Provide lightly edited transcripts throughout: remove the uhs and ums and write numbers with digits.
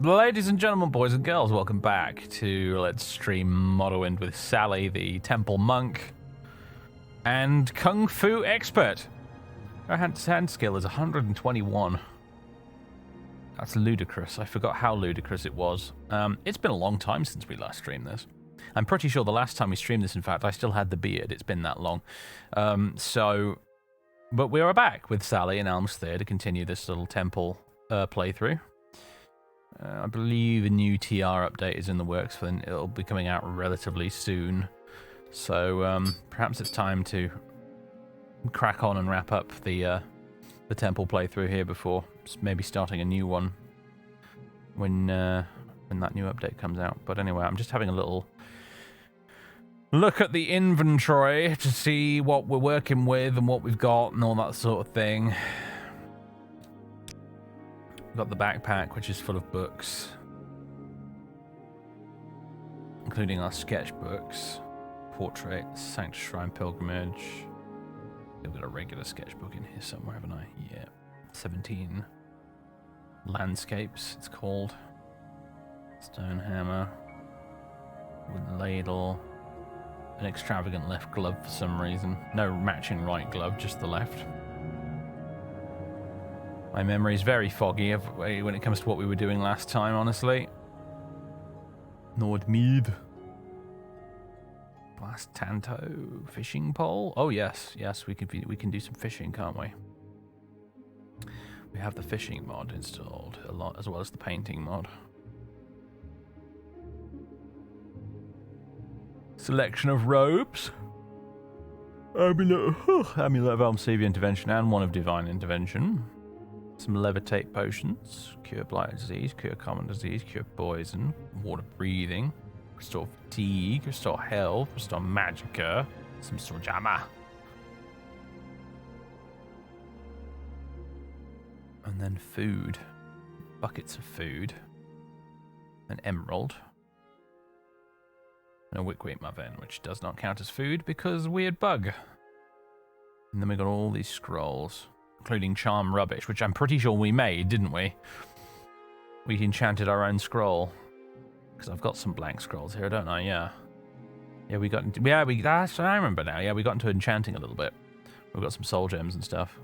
Ladies and gentlemen, boys and girls, welcome back to Let's Stream Morrowind with Sally, the Temple Monk, and Kung Fu Expert. Our hand skill is 121. That's ludicrous. I forgot how ludicrous it was. It's been a long time since we last streamed this. I'm pretty sure the last time we streamed this, in fact, I still had the beard. It's been that long. But we are back with Sally and Almas Thirr to continue this little temple playthrough. I believe a new TR update is in the works, and it'll be coming out relatively soon. So perhaps it's time to crack on and wrap up the temple playthrough here before maybe starting a new one when that new update comes out. But anyway, I'm just having a little look at the inventory to see what we're working with and what we've got and all that sort of thing. We've got the backpack, which is full of books, including our sketchbooks, portraits, Sanctus Shrine Pilgrimage. I've got a regular sketchbook in here somewhere, haven't I? Yeah. 17 landscapes, it's called. Stone hammer, wooden ladle, an extravagant left glove for some reason. No matching right glove, just the left. My memory is very foggy when it comes to what we were doing last time, honestly. Nord Mead. Blast Tanto. Fishing pole. Oh, yes. Yes, we can do some fishing, can't we? We have the fishing mod installed, a lot, as well as the painting mod. Selection of robes. Amulet of Almsevian Intervention and one of Divine Intervention. Some levitate potions, cure blight disease, cure common disease, cure poison, water breathing, restore fatigue, restore health, restore magicka, some sojama. And then food. Buckets of food. An emerald. And a wickwheat muffin, which does not count as food because weird bug. And then we got all these scrolls, including charm rubbish, which I'm pretty sure we made, didn't we? We enchanted our own scroll. Because I've got some blank scrolls here, don't I? Yeah. Yeah, we got into... Yeah, that's what I remember now. Yeah, we got into enchanting a little bit. We've got some soul gems and stuff.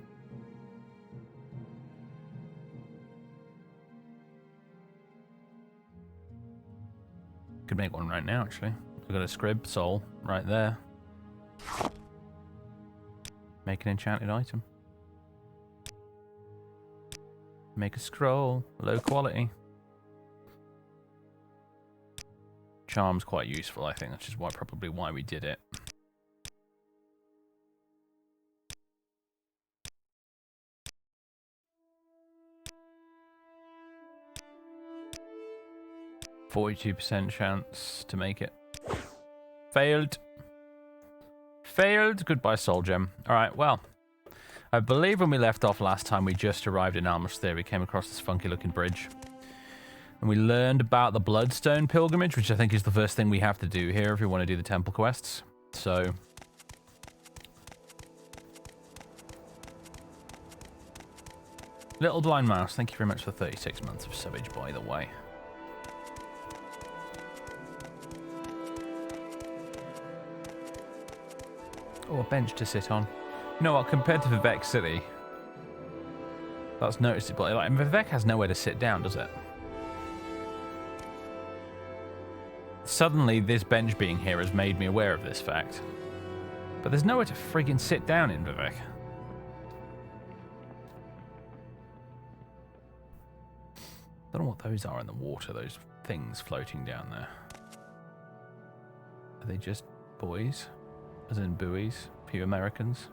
Could make one right now, actually. We've got a scrib soul right there. Make an enchanted item. Make a scroll, low quality. Charm's quite useful, I think. That's just probably why we did it. %42% chance to make it. Failed. Failed. Goodbye, soul gem. Alright, well. I believe when we left off last time, we just arrived in Almas Thirr. We came across this funky-looking bridge. And we learned about the Bloodstone Pilgrimage, which I think is the first thing we have to do here if we want to do the temple quests. So... Little Blind Mouse, thank you very much for 36 months of subbage, by the way. Oh, a bench to sit on. You know what, compared to Vivek City, that's noticeable. Like, Vivek has nowhere to sit down, does it? Suddenly, this bench being here has made me aware of this fact. But there's nowhere to friggin' sit down in Vivek. Don't know what those are in the water, those things floating down there. Are they just buoys? As in buoys? Few Americans?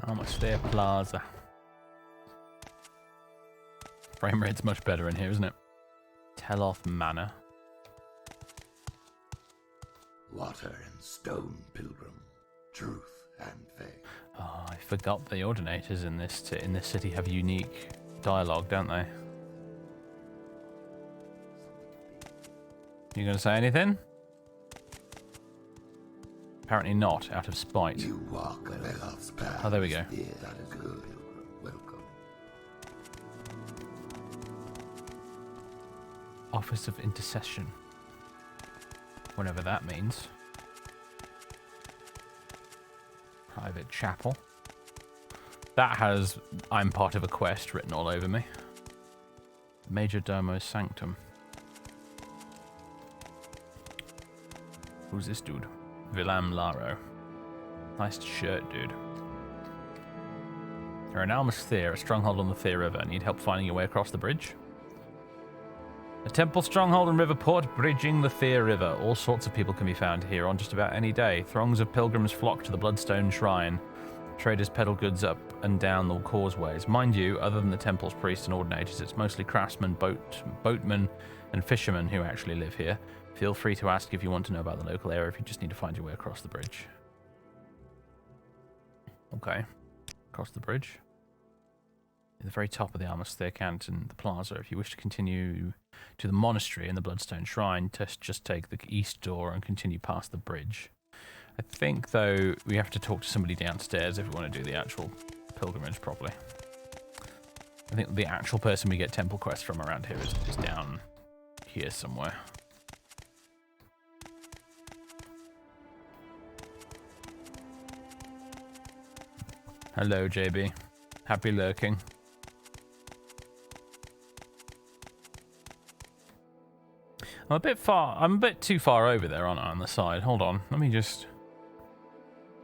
Almas Thirr Plaza. Frame rate's much better in here, isn't it? Teloth Manor. Water and stone, pilgrim. Truth and faith. Oh, I forgot the ordinators in this city have unique dialogue, don't they? You gonna say anything? Apparently not, out of spite. You walk Bellows path. Oh, there we go. That is good. Welcome. Office of Intercession. Whatever that means. Private chapel. That has I'm part of a quest written all over me. Major Domo Sanctum. Who's this dude? Villam Laro. Nice shirt, dude. You're in Almas Thirr, a stronghold on the Thirr River. Need help finding your way across the bridge? A temple stronghold and river port bridging the Thirr River. All sorts of people can be found here on just about any day. Throngs of pilgrims flock to the Bloodstone Shrine. Traders peddle goods up and down the causeways. Mind you, other than the temple's priests and ordinators, it's mostly craftsmen, boatmen, and fishermen who actually live here. Feel free to ask if you want to know about the local area if you just need to find your way across the bridge. Okay. Across the bridge. At the very top of the Almas Thirr Canton, the plaza. If you wish to continue to the monastery and the Bloodstone Shrine, just take the east door and continue past the bridge. I think, though, we have to talk to somebody downstairs if we want to do the actual pilgrimage properly. I think the actual person we get temple quests from around here is down here somewhere. Hello, JB. Happy lurking. I'm a bit too far over there, aren't I, on the side? Hold on. Let me just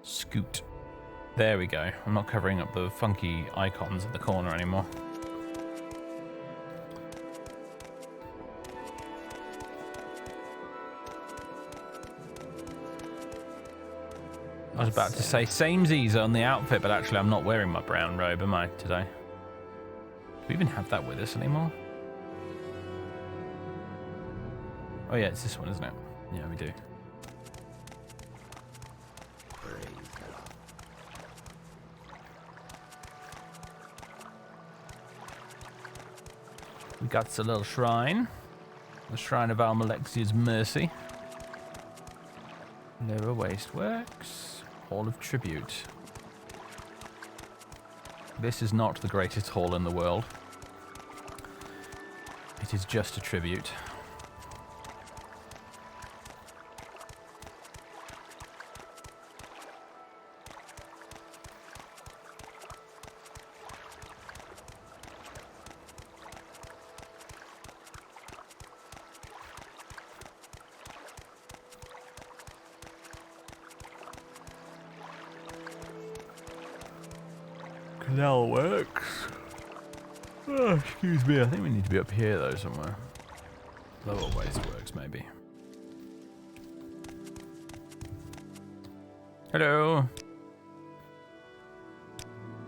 scoot. There we go. I'm not covering up the funky icons in the corner anymore. I was about to say samesies on the outfit, but actually I'm not wearing my brown robe, am I, today? Do we even have that with us anymore? Oh yeah, it's this one, isn't it? Yeah, we do. We got the little shrine. The Shrine of Almalexia's Mercy. Lower Wasteworks. Hall of Tribute. This is not the greatest hall in the world. It is just a tribute. Canal works. Oh, excuse me. I think we need to be up here though somewhere. Lower Wasteworks maybe. Hello.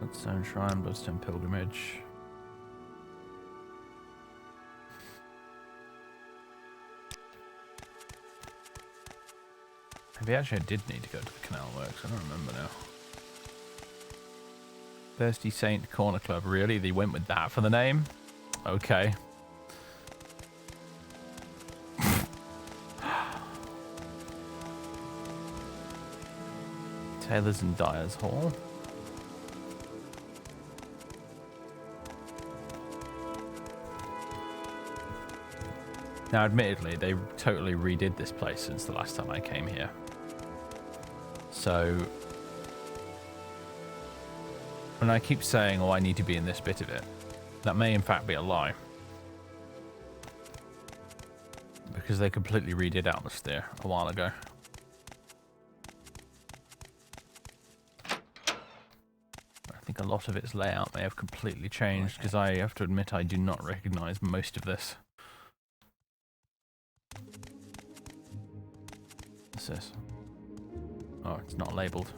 Bloodstone Shrine, Bloodstone Pilgrimage. Maybe actually I did need to go to the Canal Works. I don't remember now. Thirsty Saint Corner Club. Really? They went with that for the name? Okay. Taylor's and Dyer's Hall. Now, admittedly, they totally redid this place since the last time I came here. So, when I keep saying, oh, I need to be in this bit of it, that may in fact be a lie. Because they completely redid Almas Thirr a while ago. I think a lot of its layout may have completely changed, because I have to admit I do not recognize most of this. What's this? Oh, it's not labeled.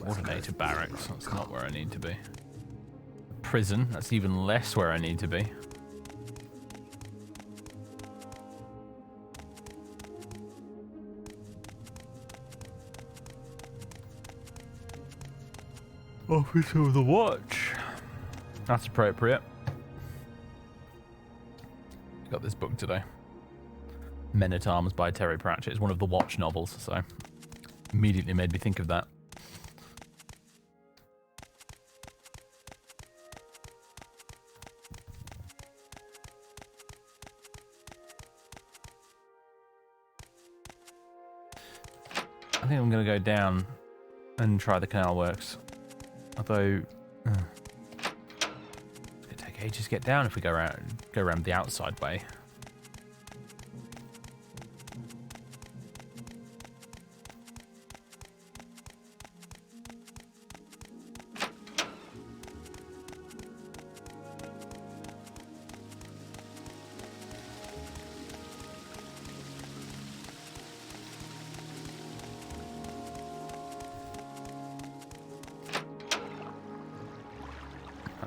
Ordinator barracks, that's not where I need to be. Prison, that's even less where I need to be. Officer of the Watch. That's appropriate. Got this book today. Men at Arms by Terry Pratchett. It's one of the Watch novels, so immediately made me think of that. I think I'm going to go down and try the canal works. Although, it's going to take ages to get down if we go around the outside way.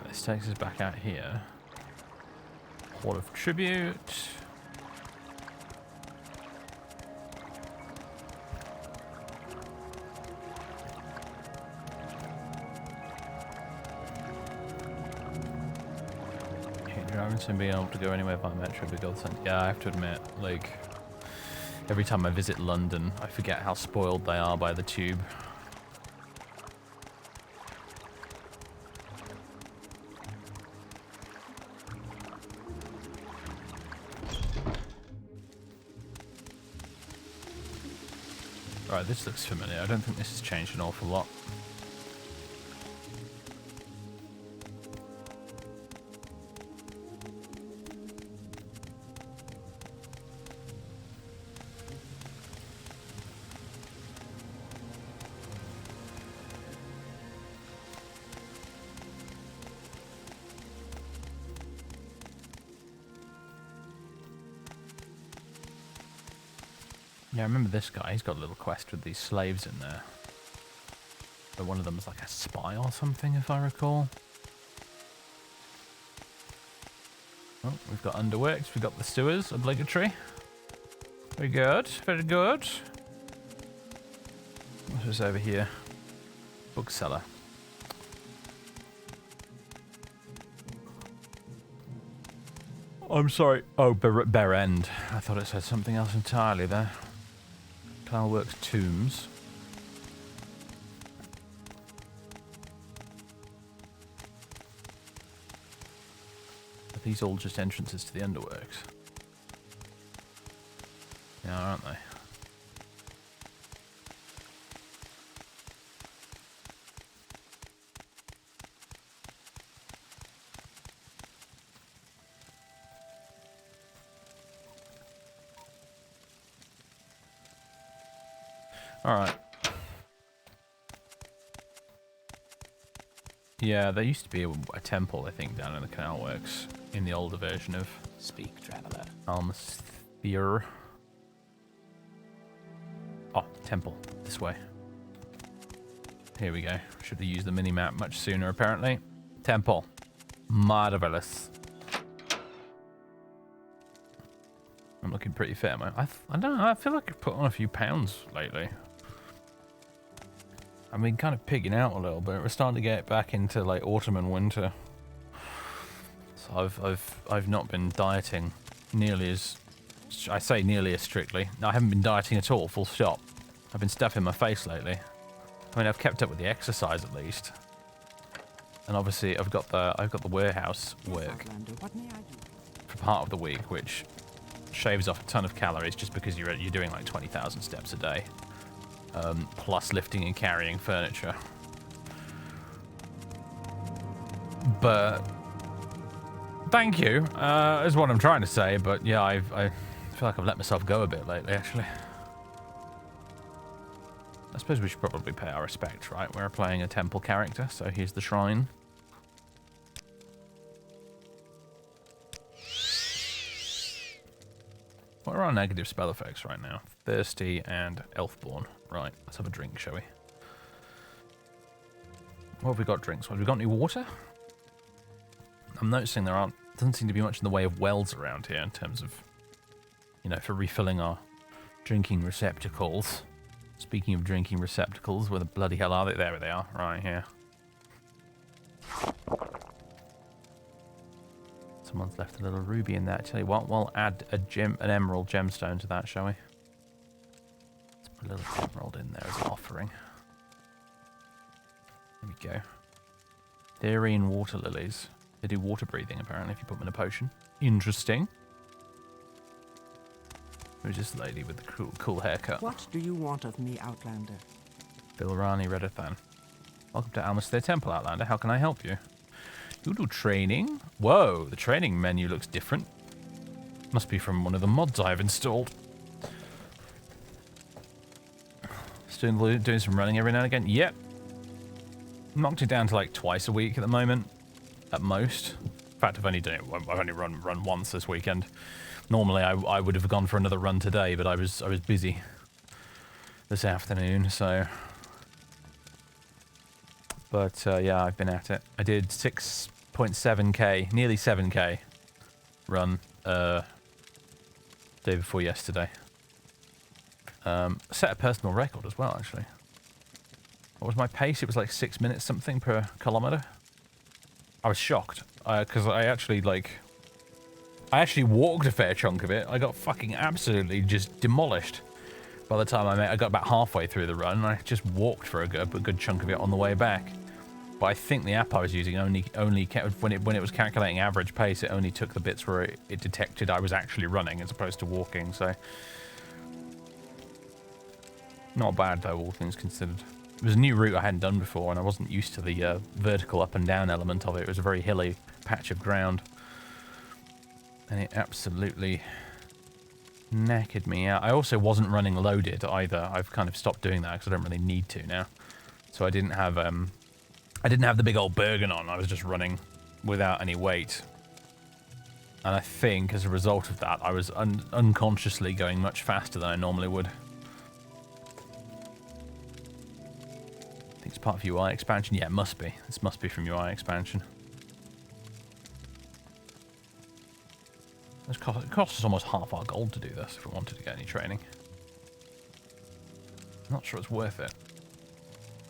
This takes us back out here. Hall of Tribute. Driving being able to go anywhere by metro big old sense. Yeah, I have to admit, like, every time I visit London, I forget how spoiled they are by the tube. Right, this looks familiar. I don't think this has changed an awful lot. Yeah, I remember this guy. He's got a little quest with these slaves in there. But one of them is like a spy or something, if I recall. Oh, we've got underworks. We've got the sewers, obligatory. Very good, very good. What's this over here? Bookseller. I'm sorry. Oh, Berend. I thought it said something else entirely there. Cloudworks Tombs. Are these all just entrances to the underworks? Yeah, aren't they? Alright. Yeah, there used to be a temple, I think, down in the canal works in the older version of Speak, traveler. Almas Thirr. Oh, temple. This way. Here we go. Should have used the mini-map much sooner, apparently. Temple. Marvelous. I'm looking pretty fit, man. I don't know, I feel like I've put on a few pounds lately. I've been kind of pigging out a little bit. We're starting to get back into like autumn and winter. So I've not been dieting nearly as, I say nearly as strictly. No, I haven't been dieting at all, full stop. I've been stuffing my face lately. I mean, I've kept up with the exercise at least. And obviously I've got the warehouse work for part of the week, which shaves off a ton of calories just because you're doing like 20,000 steps a day. Plus lifting and carrying furniture. But thank you, is what I'm trying to say. But yeah, I feel like I've let myself go a bit lately, actually. I suppose we should probably pay our respects, right? We're playing a temple character, so here's the shrine. What are our negative spell effects right now? Thirsty and Elfborn. Right, let's have a drink, shall we? What have we got drinks? Have we got any water? I'm noticing doesn't seem to be much in the way of wells around here in terms of, you know, for refilling our drinking receptacles. Speaking of drinking receptacles, where the bloody hell are they? There they are, right here. Someone's left a little ruby in there. I tell you what, we'll add an emerald gemstone to that, shall we? Let's put a little emerald in there as an offering. There we go. Therine water lilies. They do water breathing, apparently, if you put them in a potion. Interesting. Who's this lady with the cool haircut? What do you want of me, Outlander? Bilrani Redathan. Welcome to Almas Thirr Temple, Outlander. How can I help you? You do training? Whoa, the training menu looks different. Must be from one of the mods I've installed. Still doing some running every now and again? Yep. Knocked it down to like twice a week at the moment, at most. In fact, I've only run once this weekend. Normally, I would have gone for another run today, but I was busy this afternoon, so. But yeah, I've been at it. I did 6.7k, nearly 7k run day before yesterday. Set a personal record as well, actually. What was my pace? It was like 6 minutes something per kilometer. I was shocked because I actually walked a fair chunk of it. I got fucking absolutely just demolished. By the time I got about halfway through the run, I just walked for a good chunk of it on the way back. But I think the app I was using only kept, when it was calculating average pace, it only took the bits where it detected I was actually running as opposed to walking. So not bad though, all things considered. It was a new route I hadn't done before, and I wasn't used to the vertical up and down element of it. It was a very hilly patch of ground, and it absolutely knackered me out. I also wasn't running loaded either. I've kind of stopped doing that because I don't really need to now. So I didn't have the big old Bergen on. I was just running without any weight. And I think as a result of that, I was unconsciously going much faster than I normally would. I think it's part of UI expansion. Yeah, it must be. This must be from UI expansion. It costs us almost half our gold to do this if we wanted to get any training. I'm not sure it's worth it.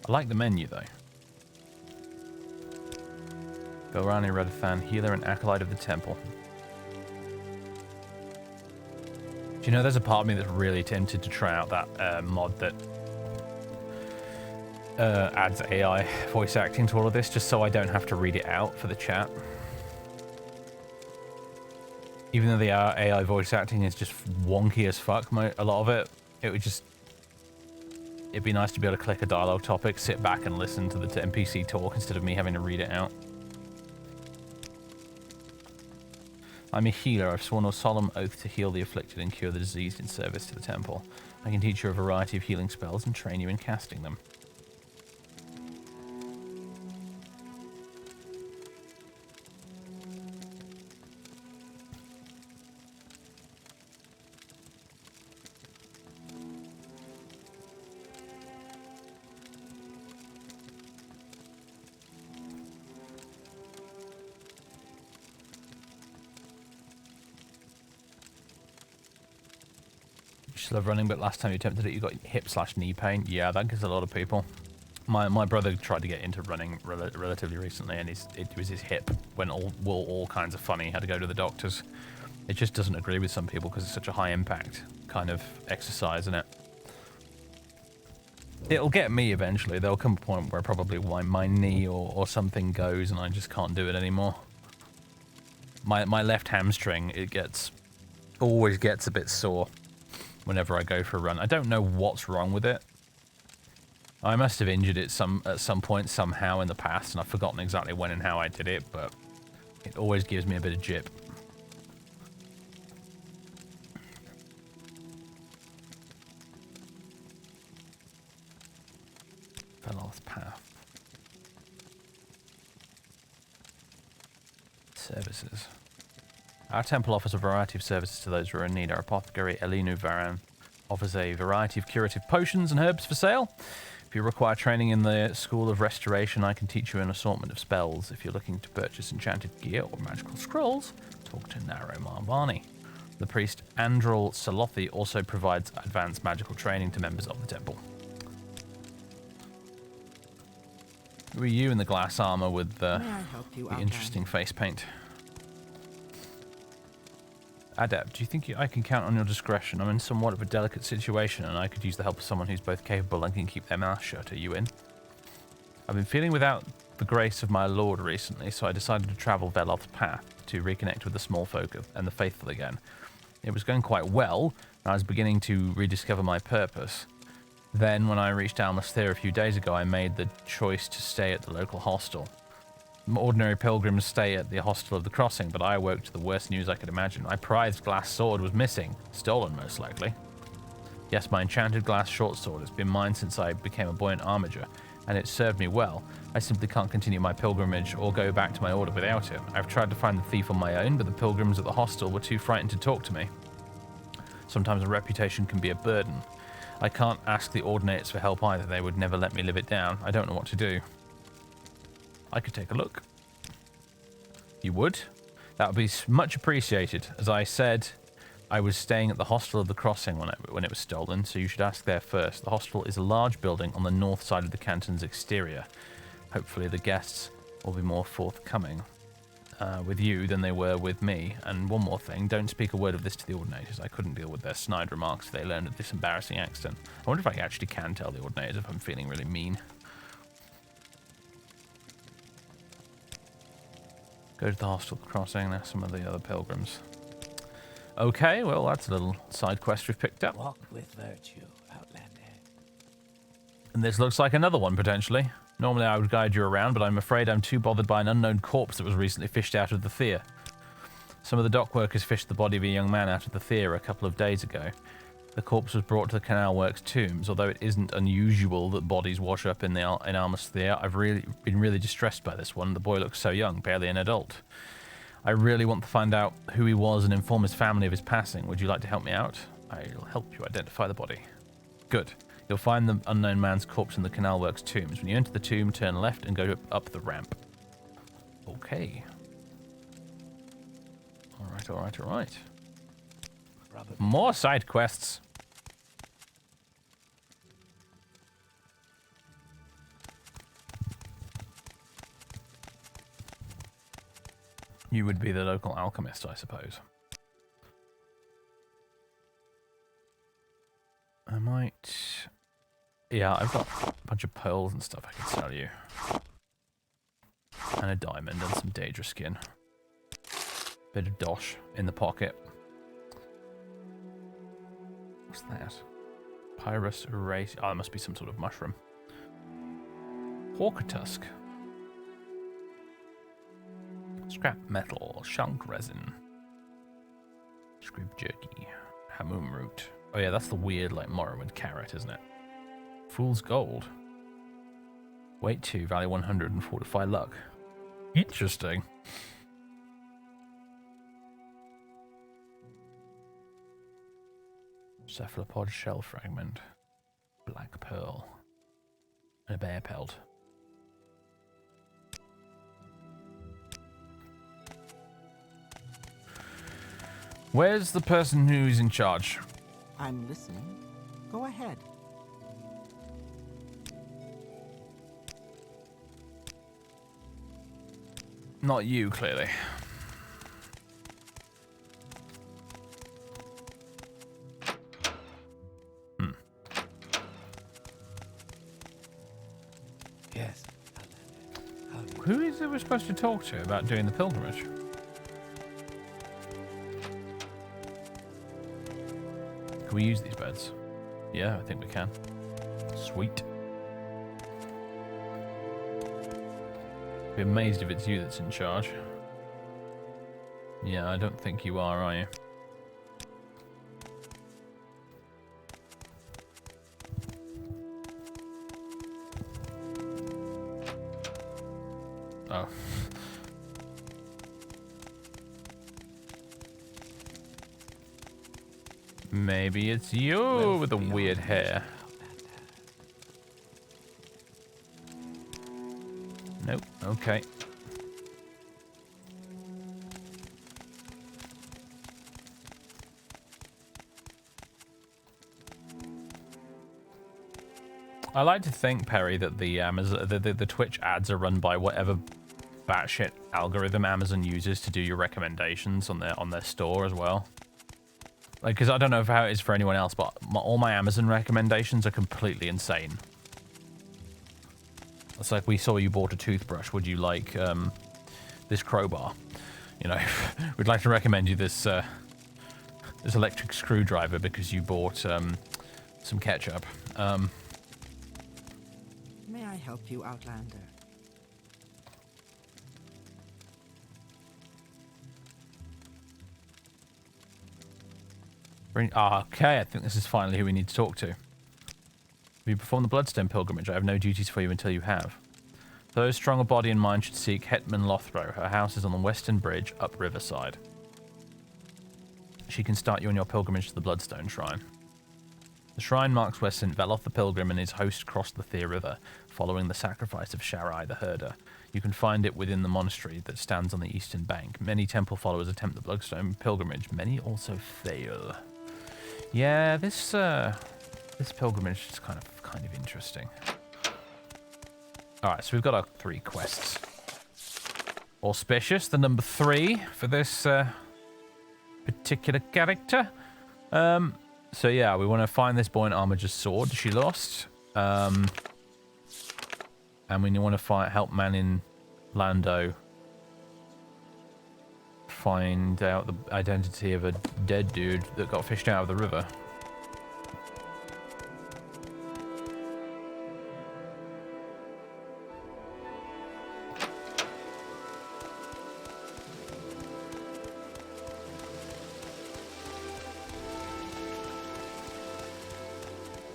I like the menu though. Bilrani Redathan, healer and acolyte of the temple. Do you know there's a part of me that's really tempted to try out that mod that adds AI voice acting to all of this, just so I don't have to read it out for the chat. Even though the AI voice acting is just wonky as fuck, a lot of it, it'd be nice to be able to click a dialogue topic, sit back and listen to the NPC talk instead of me having to read it out. I'm a healer. I've sworn a solemn oath to heal the afflicted and cure the diseased in service to the temple. I can teach you a variety of healing spells and train you in casting them. Love running, but last time you attempted it, you got hip/knee pain. Yeah, that gives a lot of people. My brother tried to get into running relatively recently, and it was his hip went all kinds of funny. He had to go to the doctors. It just doesn't agree with some people because it's such a high impact kind of exercise, isn't it? It'll get me eventually. There'll come a point where probably my knee or something goes, and I just can't do it anymore. My left hamstring, always gets a bit sore whenever I go for a run. I don't know what's wrong with it. I must have injured it at some point somehow in the past, and I've forgotten exactly when and how I did it, but it always gives me a bit of jip. Veloth Path. Services. Our temple offers a variety of services to those who are in need. Our apothecary, Elinu Varan, offers a variety of curative potions and herbs for sale. If you require training in the School of Restoration, I can teach you an assortment of spells. If you're looking to purchase enchanted gear or magical scrolls, talk to Naro Marvani. The priest Andrel Salothi also provides advanced magical training to members of the temple. Who are you in the glass armor with the interesting face paint? Adept, do you think I can count on your discretion? I'm in somewhat of a delicate situation, and I could use the help of someone who's both capable and can keep their mouth shut. Are you in? I've been feeling without the grace of my lord recently, so I decided to travel Veloth's path to reconnect with the small folk and the faithful again. It was going quite well, and I was beginning to rediscover my purpose. Then, when I reached Almas Thirr a few days ago, I made the choice to stay at the local hostel. Ordinary pilgrims stay at the hostel of the crossing, but I awoke to the worst news I could imagine. My prized glass sword was missing. Stolen, most likely. Yes, my enchanted glass short sword has been mine since I became a buoyant armiger, and it served me well. I simply can't continue my pilgrimage or go back to my order without it. I've tried to find the thief on my own, but the pilgrims at the hostel were too frightened to talk to me. Sometimes a reputation can be a burden. I can't ask the Ordinates for help either. They would never let me live it down. I don't know what to do. I could take a look. You would? That would be much appreciated. As I said, I was staying at the hostel of the crossing when it was stolen, so you should ask there first. The hostel is a large building on the north side of the canton's exterior. Hopefully the guests will be more forthcoming with you than they were with me. And one more thing, don't speak a word of this to the Ordinators. I couldn't deal with their snide remarks if they learned of this embarrassing accident. I wonder if I actually can tell the Ordinators if I'm feeling really mean. Go to the hostel crossing, there's some of the other pilgrims. Okay, well, that's a little side quest we've picked up. Walk with virtue, Outlander. And this looks like another one, potentially. Normally I would guide you around, but I'm afraid I'm too bothered by an unknown corpse that was recently fished out of the Thir. Some of the dock workers fished the body of a young man out of the Thir a couple of days ago. The corpse was brought to the Canal Works tombs, although it isn't unusual that bodies wash up in Almas Thirr. I've been really distressed by this one. The boy looks so young, barely an adult. I really want to find out who he was and inform his family of his passing. Would you like to help me out? I'll help you identify the body. Good. You'll find the unknown man's corpse in the Canal Works tombs. When you enter the tomb, turn left and go up the ramp. Okay. Alright. More side quests. You would be the local alchemist, I suppose. I might... Yeah, I've got a bunch of pearls and stuff I can sell you. And a diamond and some Daedra skin. Bit of dosh in the pocket. What's that? Pyrus erase. Oh, it must be some sort of mushroom. Hawker tusk. Scrap metal. Shunk resin. Scrib jerky. Hamoom root. Oh yeah, that's the weird like Morrowind carrot, isn't it? Fool's gold. Weight 2, value 100 and fortify luck. Interesting. Cephalopod shell fragment, black pearl, and a bear pelt. Where's the person who's in charge? I'm listening. Go ahead. Not you, clearly. Yes. Who is it we're supposed to talk to about doing the pilgrimage? Can we use these beds? Yeah, I think we can. Sweet. Be amazed if it's you that's in charge. Yeah, I don't think you are you? Oh. Maybe it's you with the weird hair. Nope, okay. I like to think, Perry, that the Twitch ads are run by whatever batshit algorithm Amazon uses to do your recommendations on their store as well. Like, because I don't know how it is for anyone else, but all my Amazon recommendations are completely insane. It's like we saw you bought a toothbrush. Would you like this crowbar? You know, we'd like to recommend you this this electric screwdriver because you bought some ketchup. May I help you, Outlander? Okay, I think this is finally who we need to talk to. Have you performed the Bloodstone pilgrimage? I have no duties for you until you have. Those strong of body and mind should seek Hetman Lothro. Her house is on the western bridge, up Riverside. She can start you on your pilgrimage to the Bloodstone Shrine. The shrine marks where St. Veloth the Pilgrim and his host crossed the Thir River, following the sacrifice of Sharai the Herder. You can find it within the monastery that stands on the eastern bank. Many temple followers attempt the Bloodstone pilgrimage. Many also fail. Yeah, this pilgrimage is kind of interesting. All right, so we've got our 3 quests. Auspicious, the number 3 for this particular character. So yeah, we want to find this Buoyant Armiger's sword she lost. And we want to help man in Lando find out the identity of a dead dude that got fished out of the river.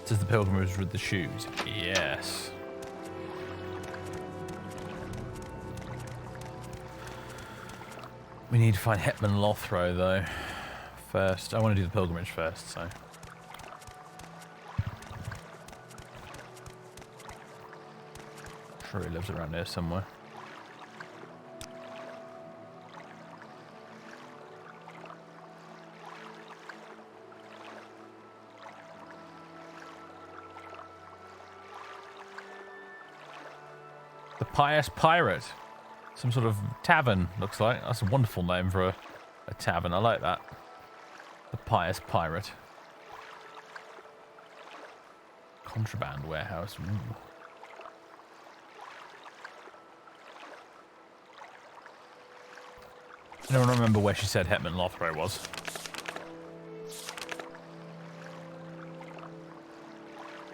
Does the pilgrimage with the shoes? Yes. We need to find Hetman Lothro, though, first. I want to do the pilgrimage first, so. I'm sure he lives around here somewhere. The Pious Pirate. Some sort of tavern, looks like. That's a wonderful name for a tavern. I like that. The Pious Pirate. Contraband warehouse. Ooh. I don't remember where she said Hetman Lothro was.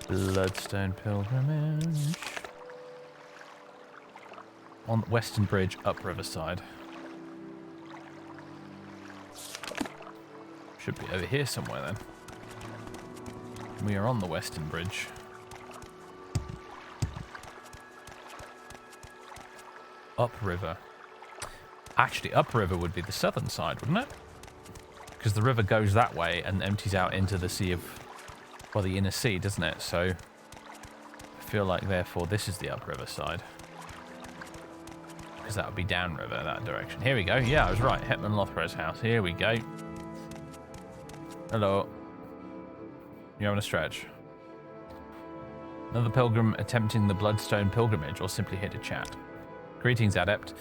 Bloodstone pilgrimage. On Western Bridge, up Riverside. Should be over here somewhere then. We are on the Western Bridge. Upriver. Actually, upriver would be the southern side, wouldn't it? Because the river goes that way and empties out into the sea of... well, the inner sea, doesn't it? So, I feel like, therefore, this is the upriver side. Because that would be downriver, that direction. Here we go. Yeah, I was right. Hetman Lothro's house. Here we go. Hello. You having a stretch? Another pilgrim attempting the Bloodstone pilgrimage, or simply here to chat. Greetings, Adept.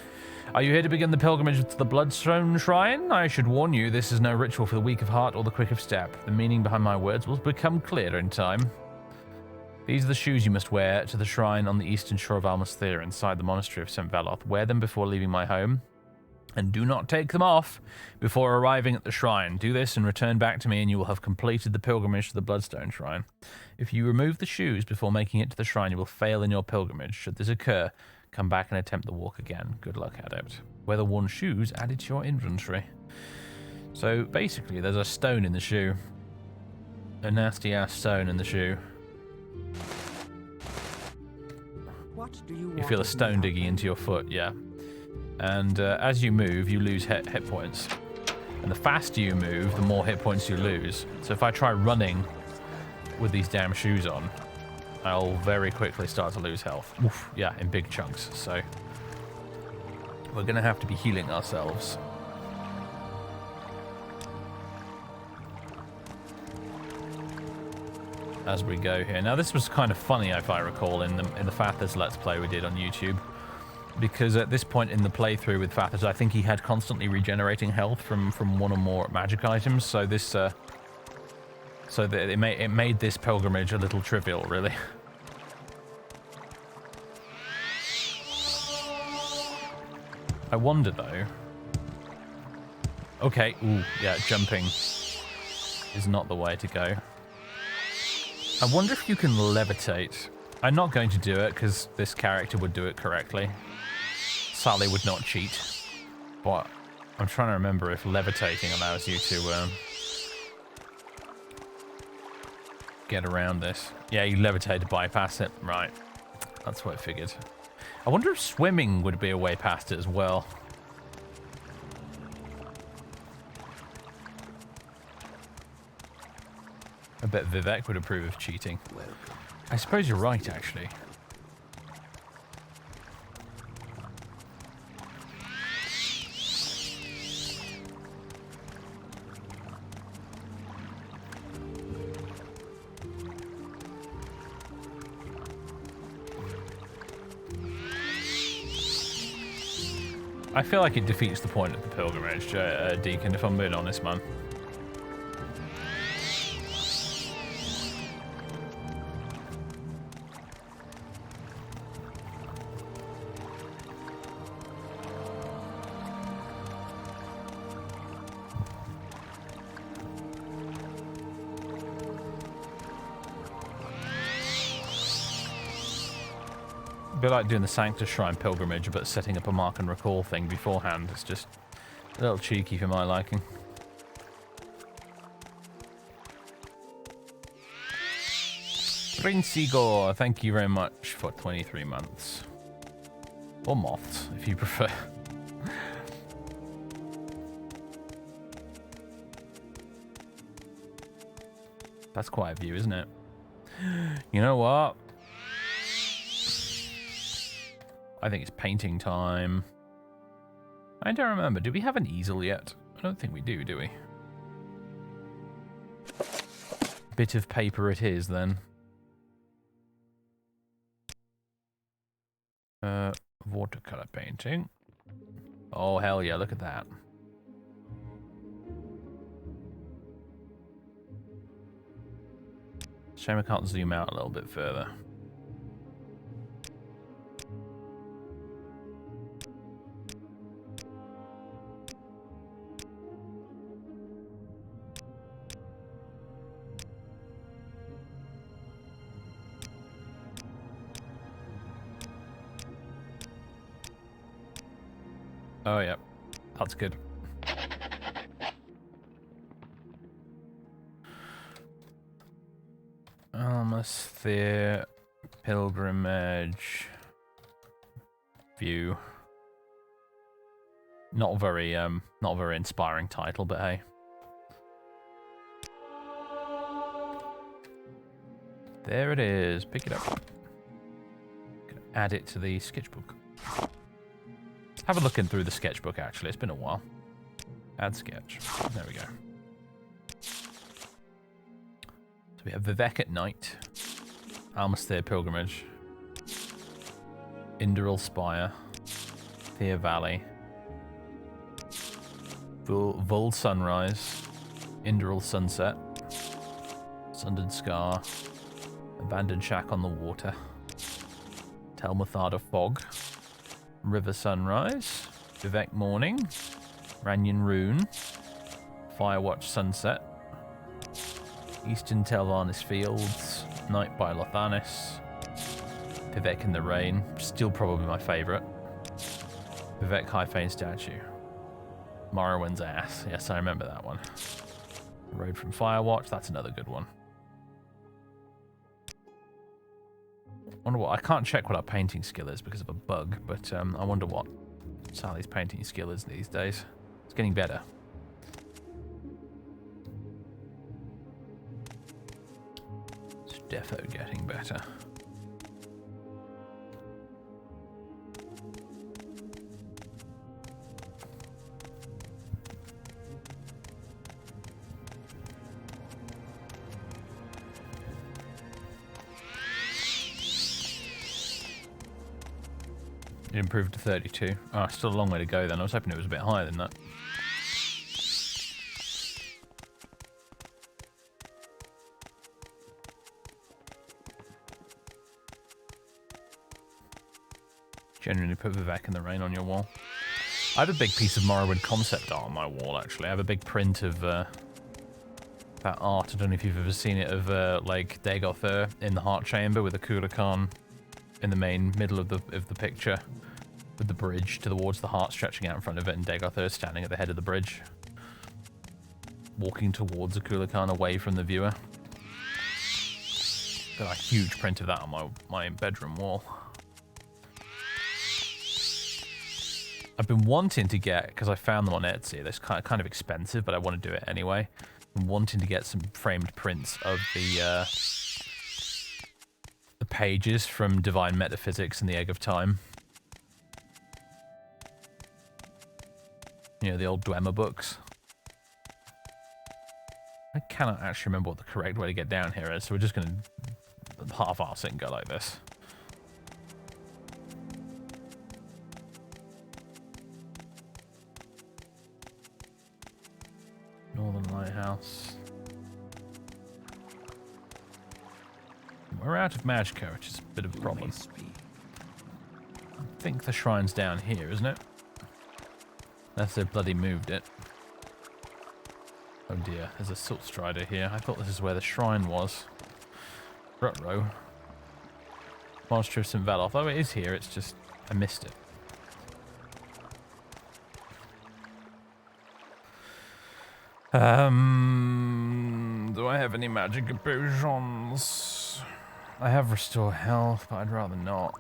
Are you here to begin the pilgrimage to the Bloodstone Shrine? I should warn you, this is no ritual for the weak of heart or the quick of step. The meaning behind my words will become clear in time. These are the shoes you must wear to the shrine on the eastern shore of Almas Thirr inside the monastery of St. Veloth. Wear them before leaving my home, and do not take them off before arriving at the shrine. Do this and return back to me, and you will have completed the pilgrimage to the Bloodstone Shrine. If you remove the shoes before making it to the shrine, you will fail in your pilgrimage. Should this occur, come back and attempt the walk again. Good luck, Adept. Weather worn shoes added to your inventory. So basically, there's a stone in the shoe. A nasty ass stone in the shoe. What do you You feel a stone digging into your foot, yeah. And as you move, you lose hit points. And the faster you move, the more hit points you lose. So if I try running with these damn shoes on, I'll very quickly start to lose health. Oof, yeah, in big chunks. So we're going to have to be healing ourselves. As we go here. Now this was kind of funny, if I recall, in the Fathers Let's Play we did on YouTube. Because at this point in the playthrough with Fathers, I think he had constantly regenerating health from one or more magic items. So this So that it made this pilgrimage a little trivial, really. I wonder though. Okay, ooh, yeah, jumping is not the way to go. I wonder if you can levitate. I'm not going to do it because this character would do it correctly. Sally would not cheat. But I'm trying to remember if levitating allows you to get around this. Yeah, you levitate to bypass it. Right. That's what I figured. I wonder if swimming would be a way past it as well. I bet Vivek would approve of cheating. I suppose you're right, actually. I feel like it defeats the point of the pilgrimage, Deacon, if I'm being honest, man. A bit like doing the Sanctus Shrine pilgrimage, but setting up a mark and recall thing beforehand. It's just a little cheeky for my liking. Prince Igor, thank you very much for 23 months. Or moths, if you prefer. That's quite a view, isn't it? You know what? I think it's painting time. I don't remember. Do we have an easel yet? I don't think we do we? Bit of paper it is, then. Watercolor painting. Oh, hell yeah, look at that. Shame I can't zoom out a little bit further. Oh, yeah. That's good. Almas Thirr pilgrimage view. Not very inspiring title, but hey. There it is. Pick it up. Add it to the sketchbook. Have a look in through the sketchbook, actually. It's been a while. Add sketch. There we go. So we have Vivek at night. Almas Thirr pilgrimage. Indral Spire. Thirr Valley. Vul sunrise. Indral sunset. Sundered Scar. Abandoned shack on the water. Tel Mathada fog. River sunrise. Vivek morning. Ranyan rune. Firewatch sunset. Eastern Telvanni fields. Night by Lothanis. Vivek in the rain. Still probably my favourite. Vivek High Fane statue. Morrowind's ass. Yes, I remember that one. Road from Firewatch. That's another good one. Wonder what I can't check what our painting skill is because of a bug, but I wonder what Sally's painting skill is these days. It's getting better. It's defo getting better. It improved to 32. Oh, still a long way to go then. I was hoping it was a bit higher than that. Generally put Vivek in the Rain on your wall. I have a big piece of Morrowind concept art on my wall, actually. I have a big print of that art. I don't know if you've ever seen it, of like Dahrk Thirr in the Heart Chamber with the Kulakan in the main middle of the picture, with the bridge towards the heart stretching out in front of it, and Dahrk Thirr standing at the head of the bridge, walking towards the Kulakan away from the viewer. Got a huge print of that on my bedroom wall. I've been wanting to get, because I found them on Etsy, they're kind of expensive, but I want to do it anyway. I'm wanting to get some framed prints of the pages from Divine Metaphysics and the Egg of Time. You know, the old Dwemer books. I cannot actually remember what the correct way to get down here is, so we're just going to half-arse it and go like this. Northern Lighthouse. We're out of Magicka, which is a bit of a problem. I think the shrine's down here, isn't it? Unless they bloody moved it. Oh dear, there's a Silt Strider here. I thought this is where the shrine was. Rutrow. Monastery of St. Veloth. Oh, it is here, it's just I missed it. Do I have any magic potions? I have Restore Health, but I'd rather not.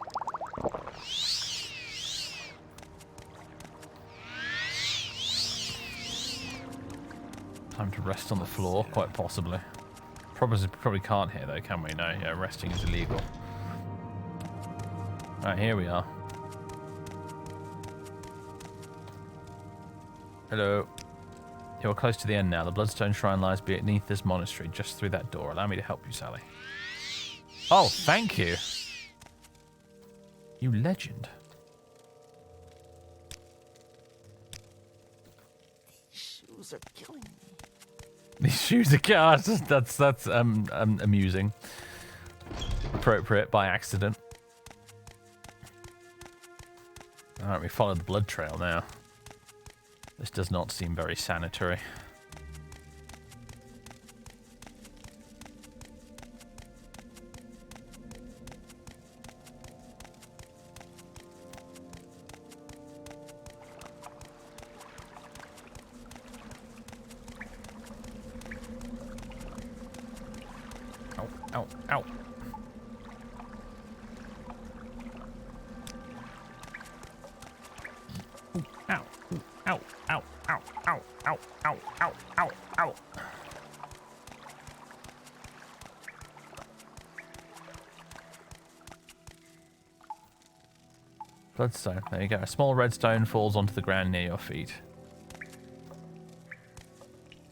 Time to rest on the floor, quite possibly. Probably can't here though, can we? No, yeah, resting is illegal. Right, here we are. Hello. You're close to the end now. The Bloodstone Shrine lies beneath this monastery, just through that door. Allow me to help you, Sally. Oh, thank you. You legend. These shoes are killing me. These shoes are cars. That's amusing. Appropriate by accident. Alright, we follow the blood trail now. This does not seem very sanitary. Ow, ow, ow. Ooh, ow, ooh, ow, ow, ow, ow, ow, ow, ow, ow, ow. Bloodstone, there you go. A small red stone falls onto the ground near your feet.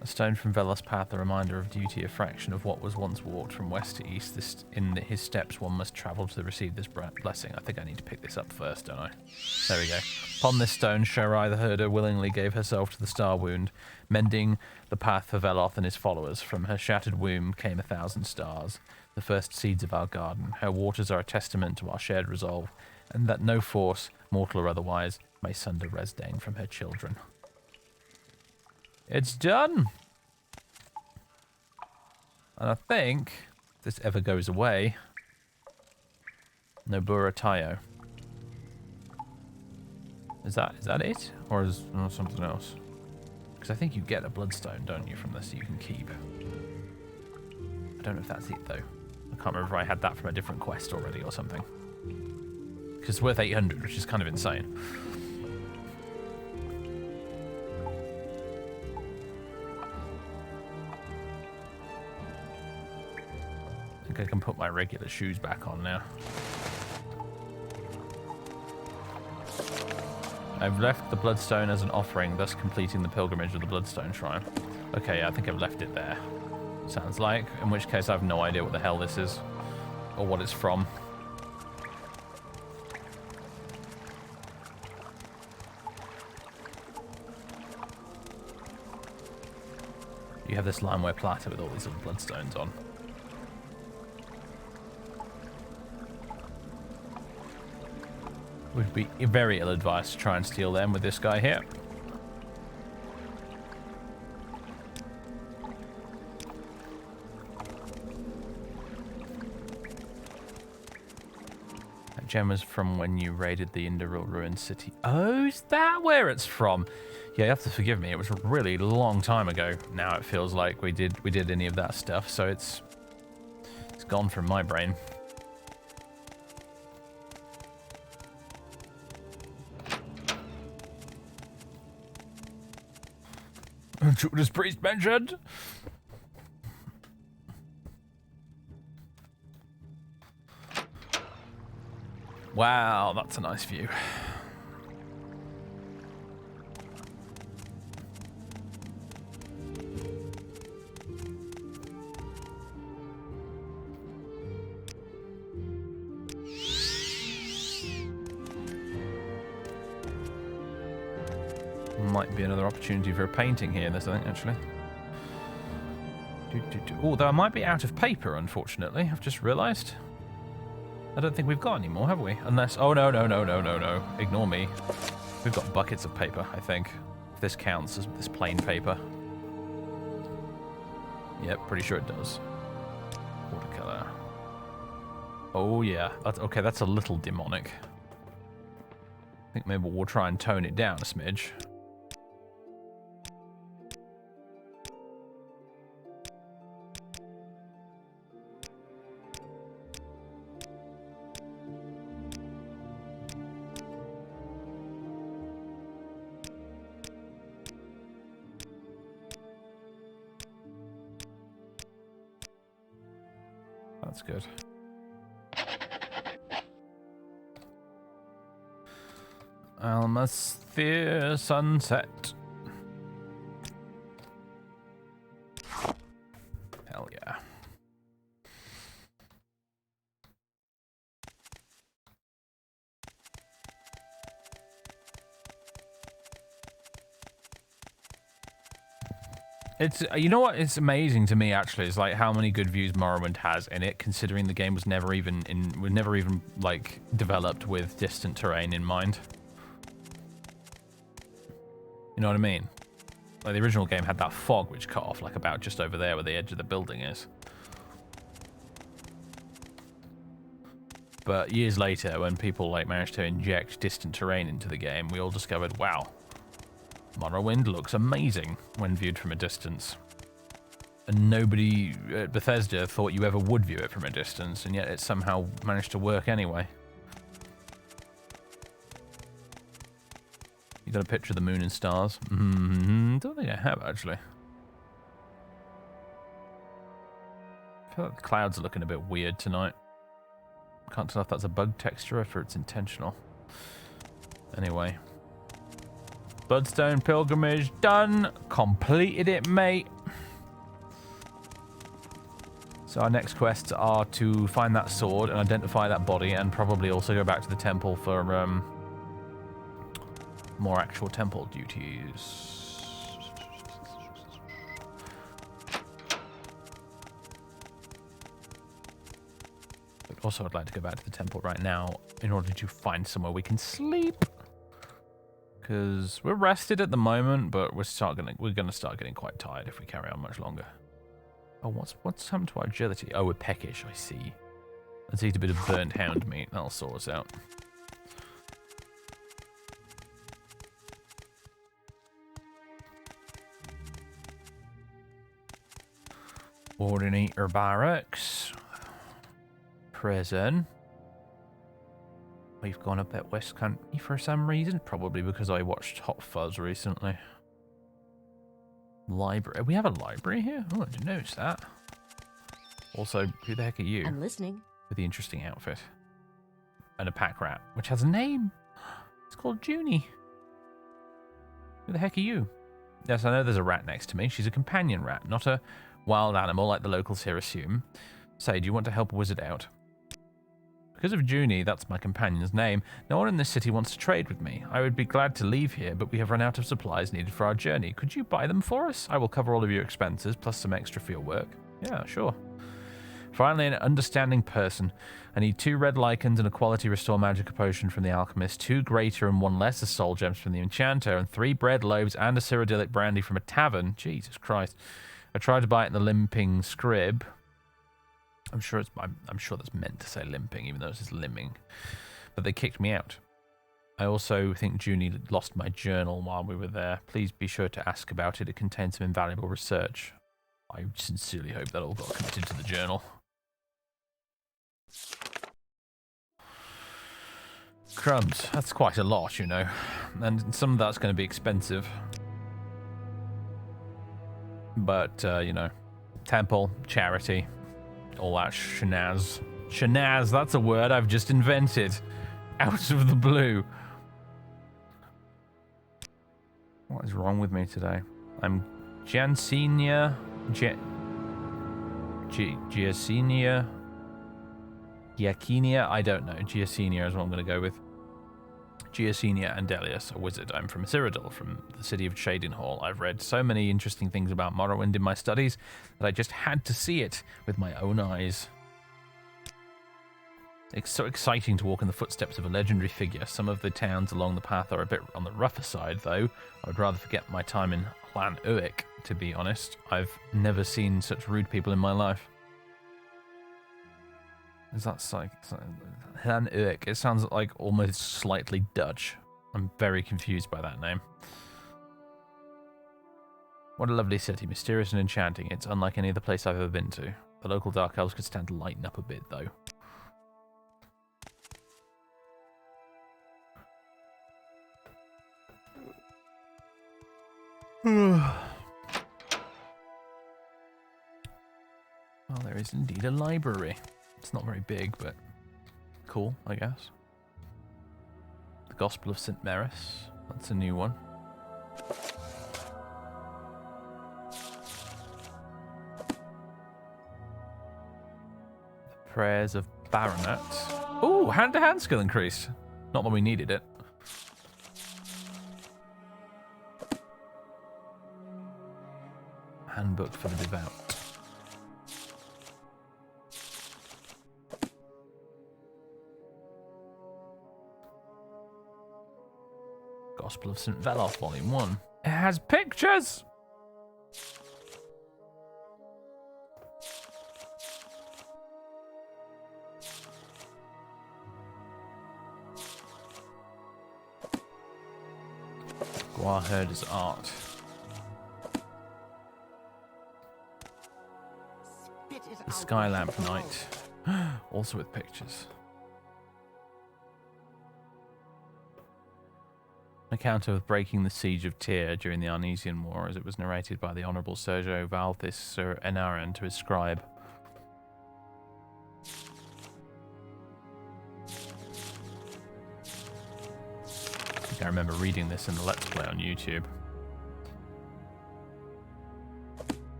A stone from Velos' path, a reminder of duty, a fraction of what was once walked from west to east. In his steps, one must travel to receive this blessing. I think I need to pick this up first, don't I? There we go. Upon this stone, Sharai the herder willingly gave herself to the star wound, mending the path for Veloth and his followers. From her shattered womb came 1,000 stars, the first seeds of our garden. Her waters are a testament to our shared resolve, and that no force, mortal or otherwise, may sunder Resdain from her children. It's done! And I think, if this ever goes away, Nobura Tayo. Is that it? Or is there something else? Because I think you get a bloodstone, don't you, from this that you can keep. I don't know if that's it, though. I can't remember if I had that from a different quest already or something. Because it's worth 800, which is kind of insane. I think I can put my regular shoes back on now. I've left the Bloodstone as an offering, thus completing the pilgrimage of the Bloodstone Shrine. Okay, yeah, I think I've left it there. Sounds like. In which case I have no idea what the hell this is. Or what it's from. You have this limeware platter with all these little bloodstones on. Would be very ill-advised to try and steal them with this guy here. That gem was from when you raided the Indoril ruined city. Oh, is that where it's from? Yeah, you have to forgive me. It was a really long time ago. Now it feels like we did any of that stuff, so it's gone from my brain. Judas Priest mentioned. Wow, that's a nice view. Might be another opportunity for a painting here, this I think, actually. Oh, though I might be out of paper, unfortunately. I've just realised. I don't think we've got any more, have we? Unless... Oh, no. Ignore me. We've got buckets of paper, I think. If this counts as this plain paper. Yep, pretty sure it does. Watercolour. Oh, yeah. Okay, that's a little demonic. I think maybe we'll try and tone it down a smidge. That's good. Almas Thirr sunset. Hell yeah. It's, you know what, it's amazing to me actually, is like how many good views Morrowind has in it, considering the game was never even like developed with distant terrain in mind. You know what I mean? Like the original game had that fog which cut off like about just over there where the edge of the building is. But years later, when people like managed to inject distant terrain into the game, we all discovered, wow, Morrowind looks amazing when viewed from a distance. And nobody at Bethesda thought you ever would view it from a distance, and yet it somehow managed to work anyway. You got a picture of the moon and stars? Don't think I have, actually. I feel like the clouds are looking a bit weird tonight. Can't tell if that's a bug texture or if it's intentional. Anyway. Bloodstone pilgrimage done. Completed it, mate. So our next quests are to find that sword and identify that body, and probably also go back to the temple for more actual temple duties. But also I'd like to go back to the temple right now in order to find somewhere we can sleep. Because we're rested at the moment, but we're gonna start getting quite tired if we carry on much longer. Oh, what's happened to our agility? Oh, we're peckish, I see. Let's eat a bit of burnt hound meat. That'll sort us out. Ordinator barracks. Prison. We've gone up at West Country for some reason. Probably because I watched Hot Fuzz recently. Library. We have a library here? Oh, I didn't notice that. Also, who the heck are you? I'm listening. With the interesting outfit. And a pack rat, which has a name. It's called Junie. Who the heck are you? Yes, I know there's a rat next to me. She's a companion rat, not a wild animal like the locals here assume. Say, do you want to help a wizard out? Because of Junie, that's my companion's name, no one in this city wants to trade with me. I would be glad to leave here, but we have run out of supplies needed for our journey. Could you buy them for us? I will cover all of your expenses, plus some extra for your work. Yeah, sure. Finally, an understanding person. I need 2 red lichens and a quality restore magic potion from the alchemist, 2 greater and 1 lesser soul gems from the enchanter, and 3 bread loaves and a cyrodiilic brandy from a tavern. Jesus Christ. I tried to buy it in the limping scrib. I'm sure that's meant to say limping, even though it's just limbing. But they kicked me out. I also think Junie lost my journal while we were there. Please be sure to ask about it. It contains some invaluable research. I sincerely hope that all got committed to the journal. Crumbs. That's quite a lot, you know. And some of that's going to be expensive. But, you know, temple, charity, all that shenaz. Shenaz, that's a word I've just invented. Out of the blue. What is wrong with me today? I'm Giancenia... Giacinia... Giacinia? I don't know. Giacinia is what I'm going to go with. Giacinia Andelius, a wizard. I'm from Cyrodiil, from the city of Shading Hall. I've read so many interesting things about Morrowind in my studies that I just had to see it with my own eyes. It's so exciting to walk in the footsteps of a legendary figure. Some of the towns along the path are a bit on the rougher side, though. I would rather forget my time in Llan Uic, to be honest. I've never seen such rude people in my life. Is that like Llan Uic? It sounds like almost slightly Dutch. I'm very confused by that name. What a lovely city, mysterious and enchanting. It's unlike any other place I've ever been to. The local dark elves could stand to lighten up a bit, though. Well, there is indeed a library. It's not very big, but cool, I guess. The Gospel of St. Maris. That's a new one. The Prayers of Baronet. Ooh, hand-to-hand skill increase. Not that we needed it. Handbook for the Devout. Gospel of St. Veloth, Volume 1. It has pictures! Guaherder's art. The Skylamp Knight. Also with pictures. An account of breaking the siege of Tyr during the Arnesian War, as it was narrated by the Honourable Sergio Valthis Sir Enaran to his scribe. I think I remember reading this in the Let's Play on YouTube.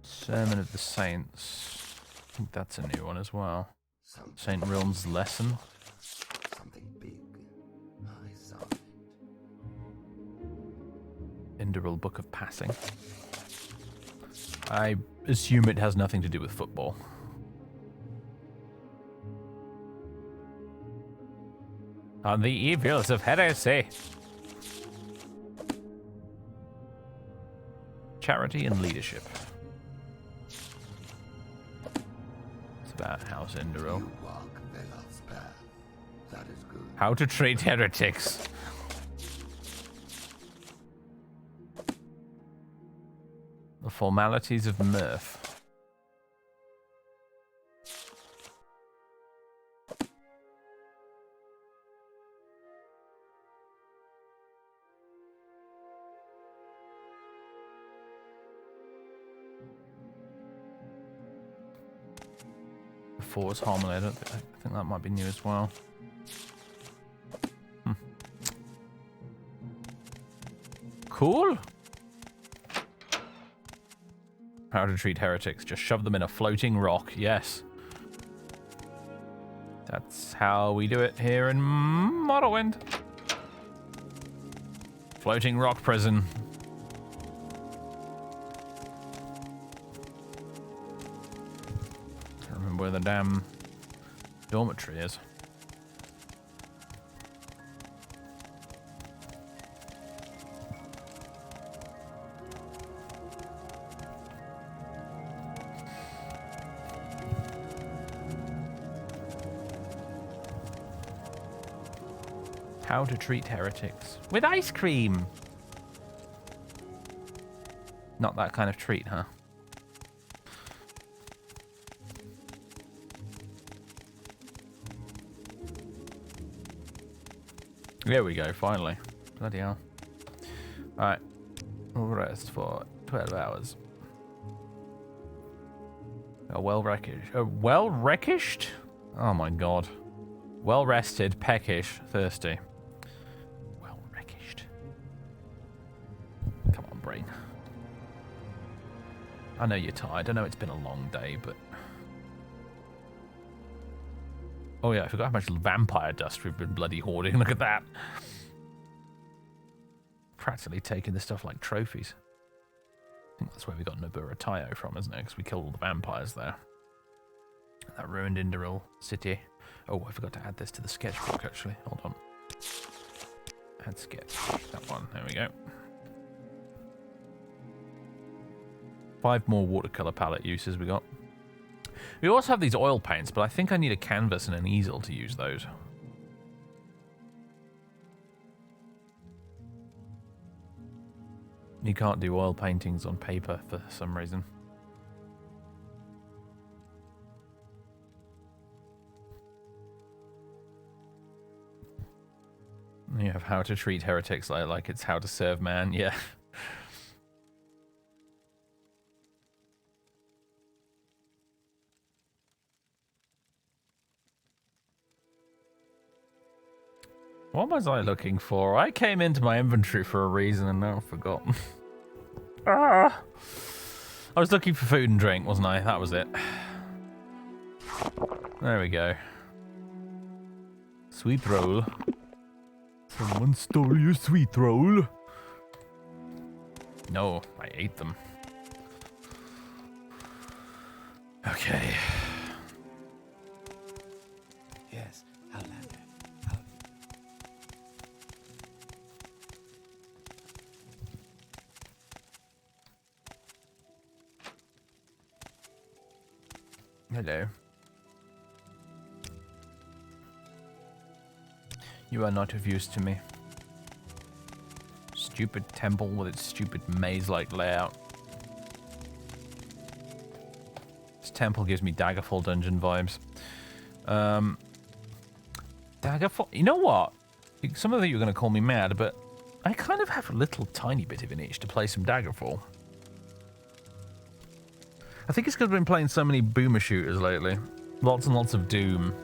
Sermon of the Saints. I think that's a new one as well. St. Rilm's Lesson. Something big. I saw it. Induril Book of Passing. I assume it has nothing to do with football. On the evils of heresy. Charity and leadership. It's about House Induril. You walk Veloth's path. That is good. How to treat heretics. The formalities of mirth. Force Harmony, I think that might be new as well. Cool. How to treat heretics. Just shove them in a floating rock. Yes. That's how we do it here in Morrowind. Floating rock prison. remember where the damn dormitory is. How to treat heretics. With ice cream! Not that kind of treat, huh? There we go, finally. Bloody hell. Alright. We'll rest for 12 hours. Well reckished? Oh my god. Well rested, peckish, thirsty. Well reckished. Come on, brain. I know you're tired. I know it's been a long day, but... Oh yeah, I forgot how much vampire dust we've been bloody hoarding. Look at that. Practically taking this stuff like trophies. I think that's where we got Nabura Tayo from, isn't it? Because we killed all the vampires there. That ruined Indoril City. Oh, I forgot to add this to the sketchbook, actually. Hold on. Add sketch. That one. There we go. 5 more watercolor palette uses we got. We also have these oil paints, but I think I need a canvas and an easel to use those. You can't do oil paintings on paper for some reason. You have how to treat heretics like it's how to serve man, yeah. What was I looking for? I came into my inventory for a reason and now I've forgotten. Ah! I was looking for food and drink, wasn't I? That was it. There we go. Sweet roll. Someone stole your sweet roll. No, I ate them. Okay. Yes, Outlander. Hello. You are not of use to me. Stupid temple with its stupid maze-like layout. This temple gives me Daggerfall dungeon vibes. Daggerfall... You know what? Some of you are going to call me mad, but I kind of have a little tiny bit of an itch to play some Daggerfall. I think it's because I've been playing so many boomer shooters lately. Lots and lots of Doom.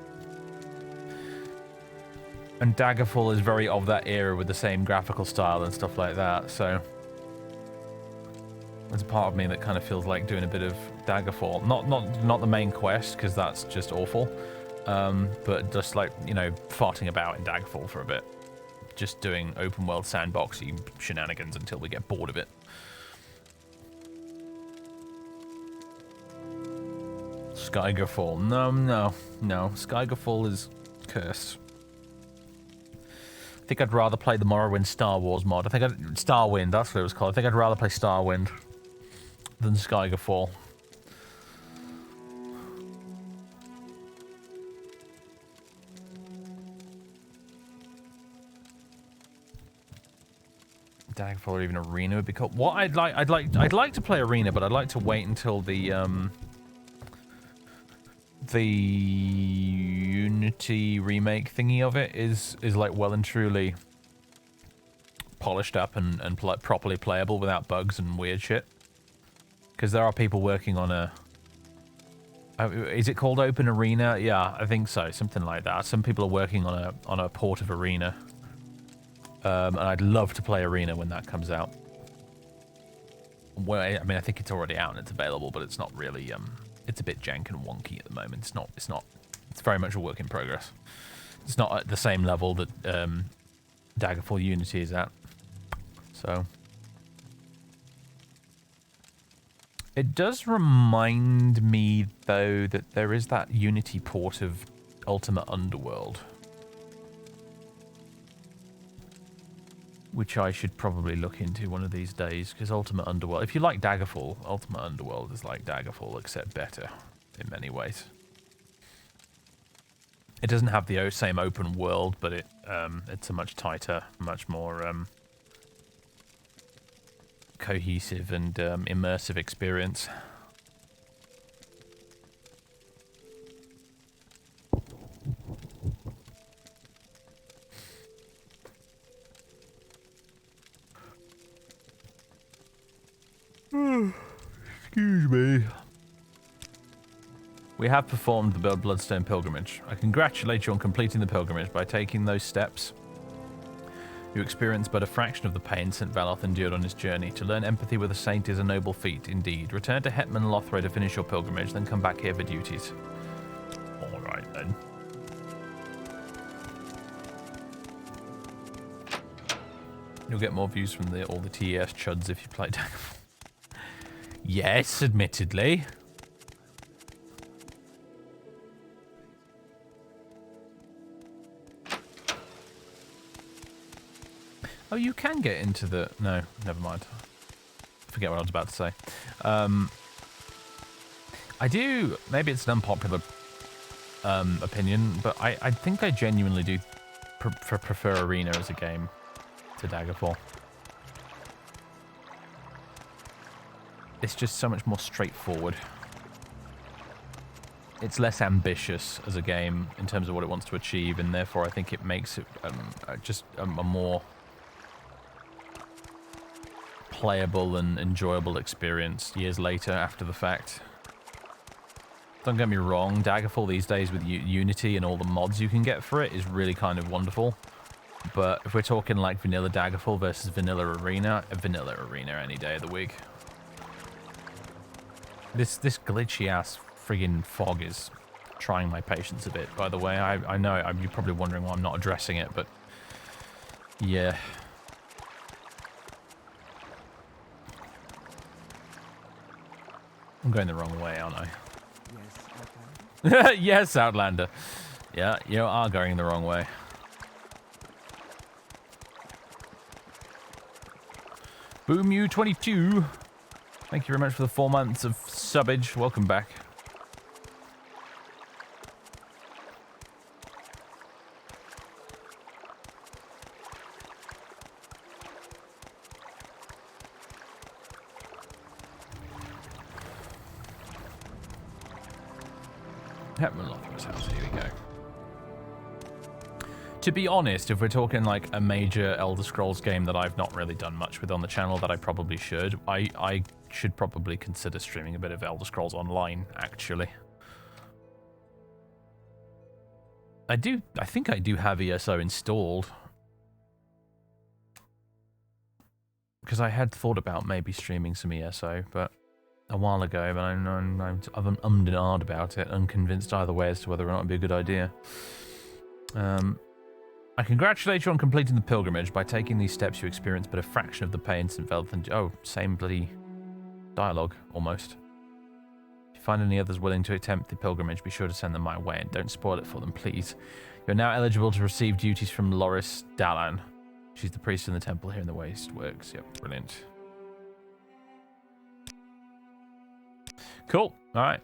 And Daggerfall is very of that era with the same graphical style and stuff like that, so... There's a part of me that kind of feels like doing a bit of Daggerfall. Not the main quest, because that's just awful. But just like, you know, farting about in Daggerfall for a bit. Just doing open world sandboxy shenanigans until we get bored of it. Skygerfall. No. Skygerfall is cursed. I think I'd rather play the Morrowind Star Wars mod. Starwind, that's what it was called. I think I'd rather play Starwind than Skygerfall. Daggerfall or even Arena would be cool. What I'd like to play Arena, but I'd like to wait until the Unity remake thingy of it is like well and truly polished up and properly playable without bugs and weird shit. Because there are people working on a... is it called Open Arena? Yeah, I think so. Something like that. Some people are working on a port of Arena. And I'd love to play Arena when that comes out. Well, I mean, I think it's already out and it's available, but it's not really... it's a bit jank and wonky at the moment. It's very much a work in progress. It's not at the same level that Daggerfall Unity is at. So It does remind me, though, that there is that Unity port of Ultimate Underworld, which I should probably look into one of these days, because Ultimate Underworld, if you like Daggerfall, Ultimate Underworld is like Daggerfall, except better in many ways. It doesn't have the same open world, but it's a much tighter, much more cohesive and immersive experience. Excuse me. We have performed the Bloodstone Pilgrimage. I congratulate you on completing the pilgrimage. By taking those steps, you experience but a fraction of the pain St. Valoth endured on his journey. To learn empathy with a saint is a noble feat, indeed. Return to Hetman Lothray to finish your pilgrimage, then come back here for duties. Alright then. You'll get more views from all the TES chuds if you play Daggerfall. Yes, admittedly. Oh, you can get into the... No, never mind. Forget what I was about to say. I do... Maybe it's an unpopular opinion, but I think I genuinely do prefer Arena as a game to Daggerfall. It's just so much more straightforward. It's less ambitious as a game in terms of what it wants to achieve, and therefore I think it makes it just a more playable and enjoyable experience years later after the fact. Don't get me wrong, Daggerfall these days with Unity and all the mods you can get for it is really kind of wonderful. But if we're talking like vanilla Daggerfall versus vanilla Arena any day of the week. This glitchy ass friggin' fog is trying my patience a bit, by the way. I know you're probably wondering why I'm not addressing it, but yeah. I'm going the wrong way, aren't I? Yes, okay. Yes, Outlander. Yeah, you are going the wrong way. Boom you 22. Thank you very much for the 4 months of subbage. Welcome back. Hetman Lothrow's house, here we go. To be honest, if we're talking like a major Elder Scrolls game that I've not really done much with on the channel that I probably should, I should probably consider streaming a bit of Elder Scrolls Online, actually. I think I do have ESO installed. Because I had thought about maybe streaming some ESO, but a while ago, but I've ummed and ahed about it, unconvinced either way as to whether or not it'd be a good idea. I congratulate you on completing the pilgrimage. By taking these steps, you experience but a fraction of the pain St. Valoth. Oh, same bloody dialogue, almost. If you find any others willing to attempt the pilgrimage, be sure to send them my way, and don't spoil it for them, please. You're now eligible to receive duties from Loris Dalan. She's the priest in the temple here in the Waste Works. Yep, brilliant. Cool. All right.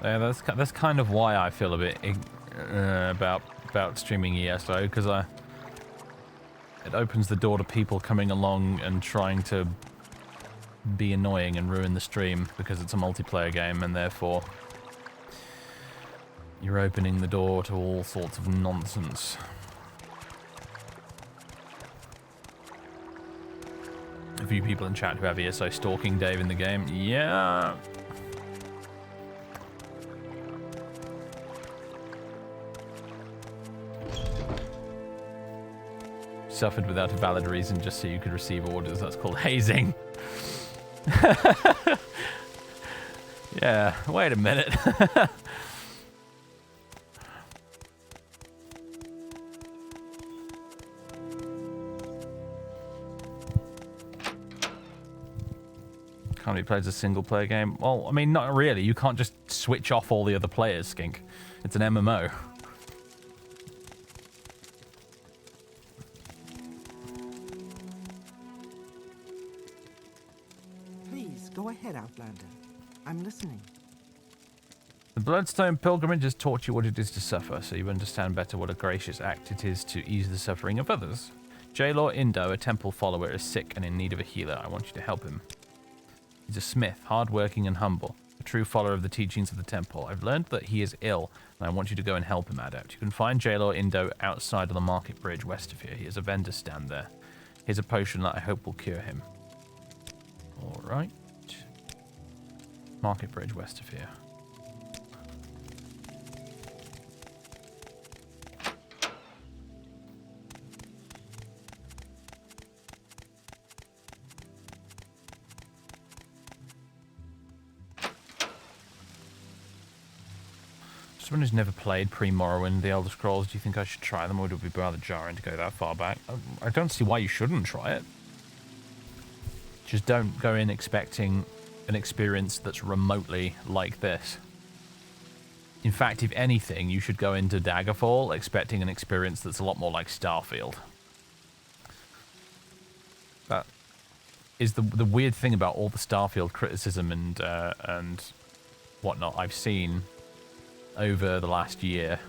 Yeah, that's kind of why I feel a bit about streaming ESO, because it opens the door to people coming along and trying to be annoying and ruin the stream because it's a multiplayer game, and therefore you're opening the door to all sorts of nonsense. A few people in chat who have ESO stalking Dave in the game. Yeah. Suffered without a valid reason just so you could receive orders. That's called hazing. Yeah, wait a minute. Can't be played as a single player game. Well, I mean, not really. You can't just switch off all the other players, Skink. It's an MMO. Please, go ahead, Outlander. I'm listening. The Bloodstone Pilgrimage has taught you what it is to suffer, so you understand better what a gracious act it is to ease the suffering of others. J-Law Indo, a temple follower, is sick and in need of a healer. I want you to help him. He's a smith, hard-working and humble, a true follower of the teachings of the temple. I've learned that he is ill, and I want you to go and help him, Adept. You can find J-Law Indo outside of the market bridge west of here. He has a vendor stand there. Here's a potion that I hope will cure him. All right. Market bridge west of here. Someone who's never played pre-Morrowind, The Elder Scrolls, do you think I should try them, or would it be rather jarring to go that far back? I don't see why you shouldn't try it. Just don't go in expecting an experience that's remotely like this. In fact, if anything, you should go into Daggerfall expecting an experience that's a lot more like Starfield. That is the weird thing about all the Starfield criticism and whatnot I've seen over the last year.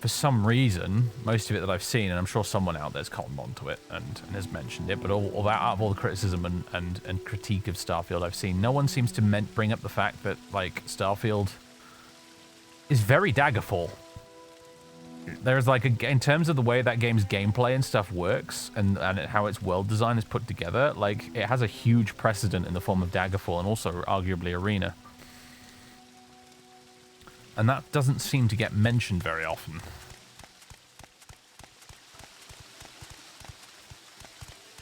For some reason, most of it that I've seen, and I'm sure someone out there's cottoned onto it and has mentioned it, but out of all the criticism and critique of Starfield I've seen, no one seems to bring up the fact that, like, Starfield is very Daggerfall. There's like in terms of the way that game's gameplay and stuff works and how its world design is put together, like, it has a huge precedent in the form of Daggerfall and also arguably Arena. And that doesn't seem to get mentioned very often.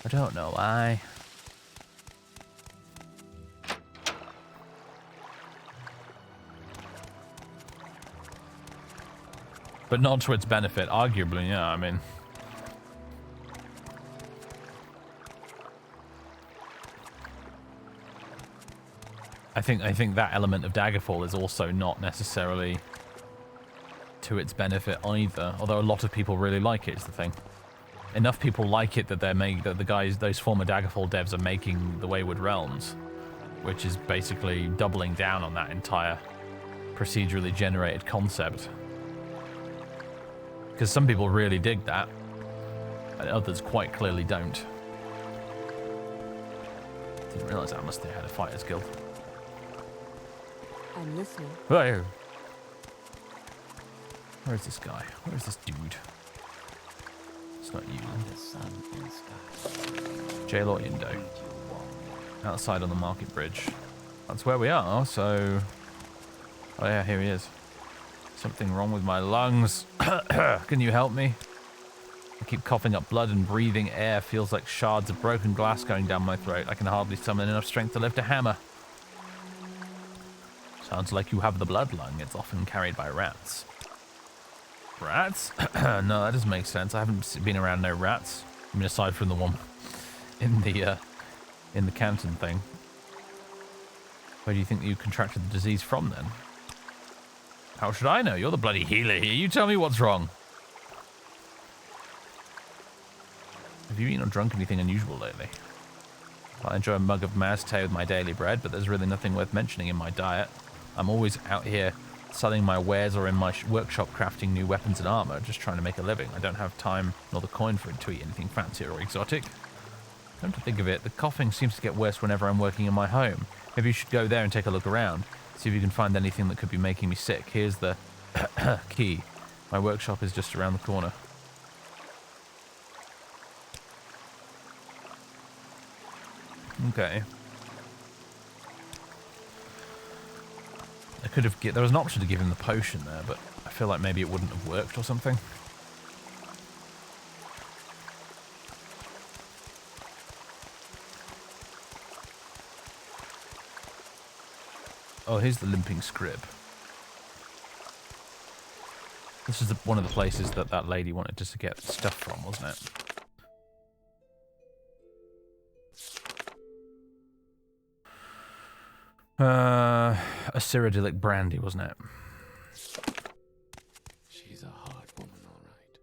I don't know why. But not to its benefit, arguably, yeah, I mean. I think that element of Daggerfall is also not necessarily to its benefit either, although a lot of people really like it is the thing. Enough people like it that those former Daggerfall devs are making the Wayward Realms, which is basically doubling down on that entire procedurally generated concept. Because some people really dig that, and others quite clearly don't. Didn't realise Almas Thirr had a Fighters Guild. I'm listening. Where is this guy? Where is this dude? It's not you. The sun and sky. J-Law Indo. Outside on the market bridge. That's where we are, so... Oh yeah, here he is. Something wrong with my lungs. Can you help me? I keep coughing up blood and breathing air. Feels like shards of broken glass going down my throat. I can hardly summon enough strength to lift a hammer. Sounds like you have the blood lung. It's often carried by rats. Rats? No, that doesn't make sense. I haven't been around no rats. I mean, aside from the one in the Canton thing. Where do you think you contracted the disease from, then? How should I know? You're the bloody healer here. You tell me what's wrong. Have you eaten or drunk anything unusual lately? I enjoy a mug of Mazte with my daily bread, but there's really nothing worth mentioning in my diet. I'm always out here selling my wares or in my workshop crafting new weapons and armor, just trying to make a living. I don't have time nor the coin for it to eat anything fancy or exotic. Come to think of it, the coughing seems to get worse whenever I'm working in my home. Maybe you should go there and take a look around, see if you can find anything that could be making me sick. Here's the key. My workshop is just around the corner. Okay. There was an option to give him the potion there, but I feel like maybe it wouldn't have worked or something. Oh, here's the limping scrib. This is one of the places that that lady wanted us to get stuff from, wasn't it? A Cyrodiilic brandy, wasn't it? She's a hard woman, all right.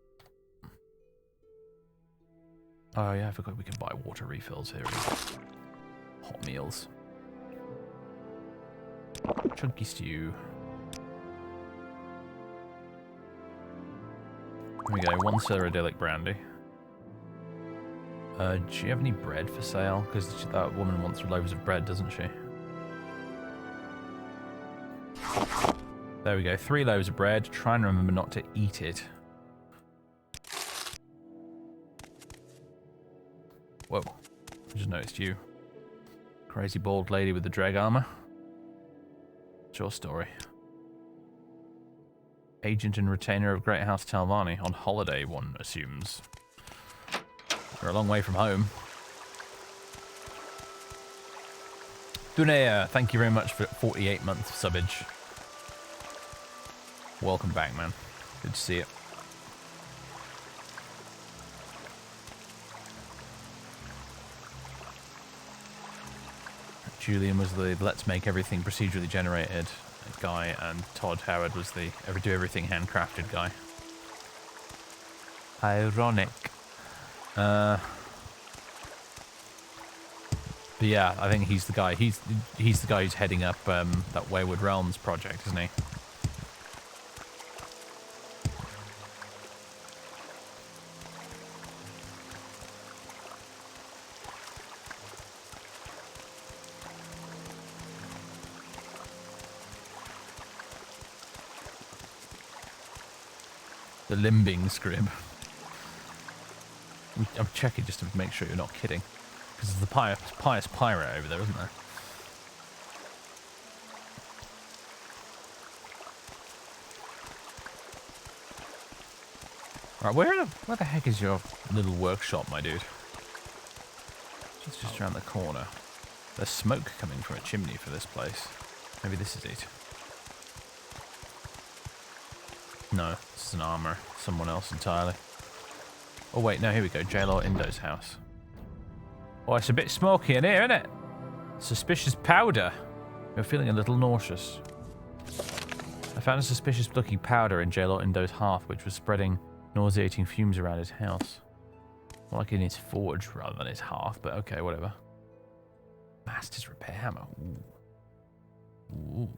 Oh yeah, I forgot we can buy water refills here. Hot meals. Chunky stew. There we go, 1 Cyrodiilic brandy. Do you have any bread for sale? Because that woman wants loaves of bread, doesn't she? There we go, 3 loaves of bread. Try and remember not to eat it. Whoa, I just noticed you. Crazy bald lady with the dreg armor. What's your story? Agent and retainer of Great House Telvanni. On holiday, one assumes. We're a long way from home. Dunea, thank you very much for 48 months subbage. Welcome back, man. Good to see it. Julian was the let's make everything procedurally generated guy, and Todd Howard was the do everything handcrafted guy. Ironic. But yeah, I think he's the guy. He's the guy who's heading up that Wayward Realms project, isn't he? The limbing scrib. I'm checking just to make sure you're not kidding. Because there's the pious pirate over there, isn't there? Right, where the heck is your little workshop, my dude? It's just around the corner. There's smoke coming from a chimney for this place. Maybe this is it. No, this is an armor. Someone else entirely. Oh wait, no, here we go. Jailor Indo's house. Oh, it's a bit smoky in here, isn't it? Suspicious powder. You're feeling a little nauseous. I found a suspicious-looking powder in Jailor Indo's hearth, which was spreading nauseating fumes around his house. More like in his forge rather than his hearth, but okay, whatever. Master's repair hammer. Ooh. Ooh.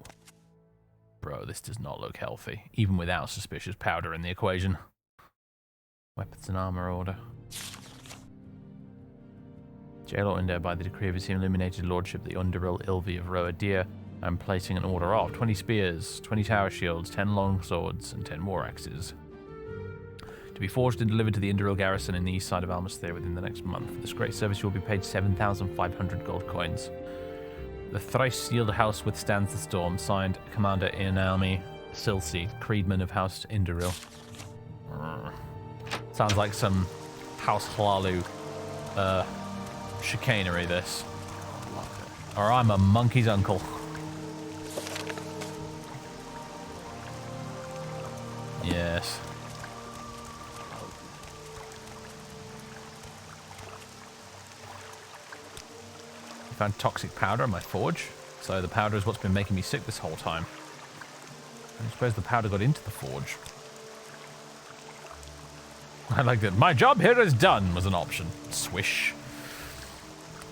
Bro, this does not look healthy, even without suspicious powder in the equation. Weapons and armor order. Jailor Indo, by the decree of his illuminated lordship, the Underil Ilvi of Roadir, I'm placing an order of 20 spears, 20 tower shields, 10 long swords, and 10 war axes. To be forged and delivered to the Underil garrison in the east side of Almas Thirr within the next month. For this great service, you will be paid 7,500 gold coins. The thrice-sealed house withstands the storm. Signed, Commander Inalmi Silsi, Creedman of House Induril. Sounds like some House Hlalu chicanery, this. Or I'm a monkey's uncle. Yes. I found toxic powder in my forge, so the powder is what's been making me sick this whole time. I suppose the powder got into the forge. I like that. My job here is done was an option. Swish.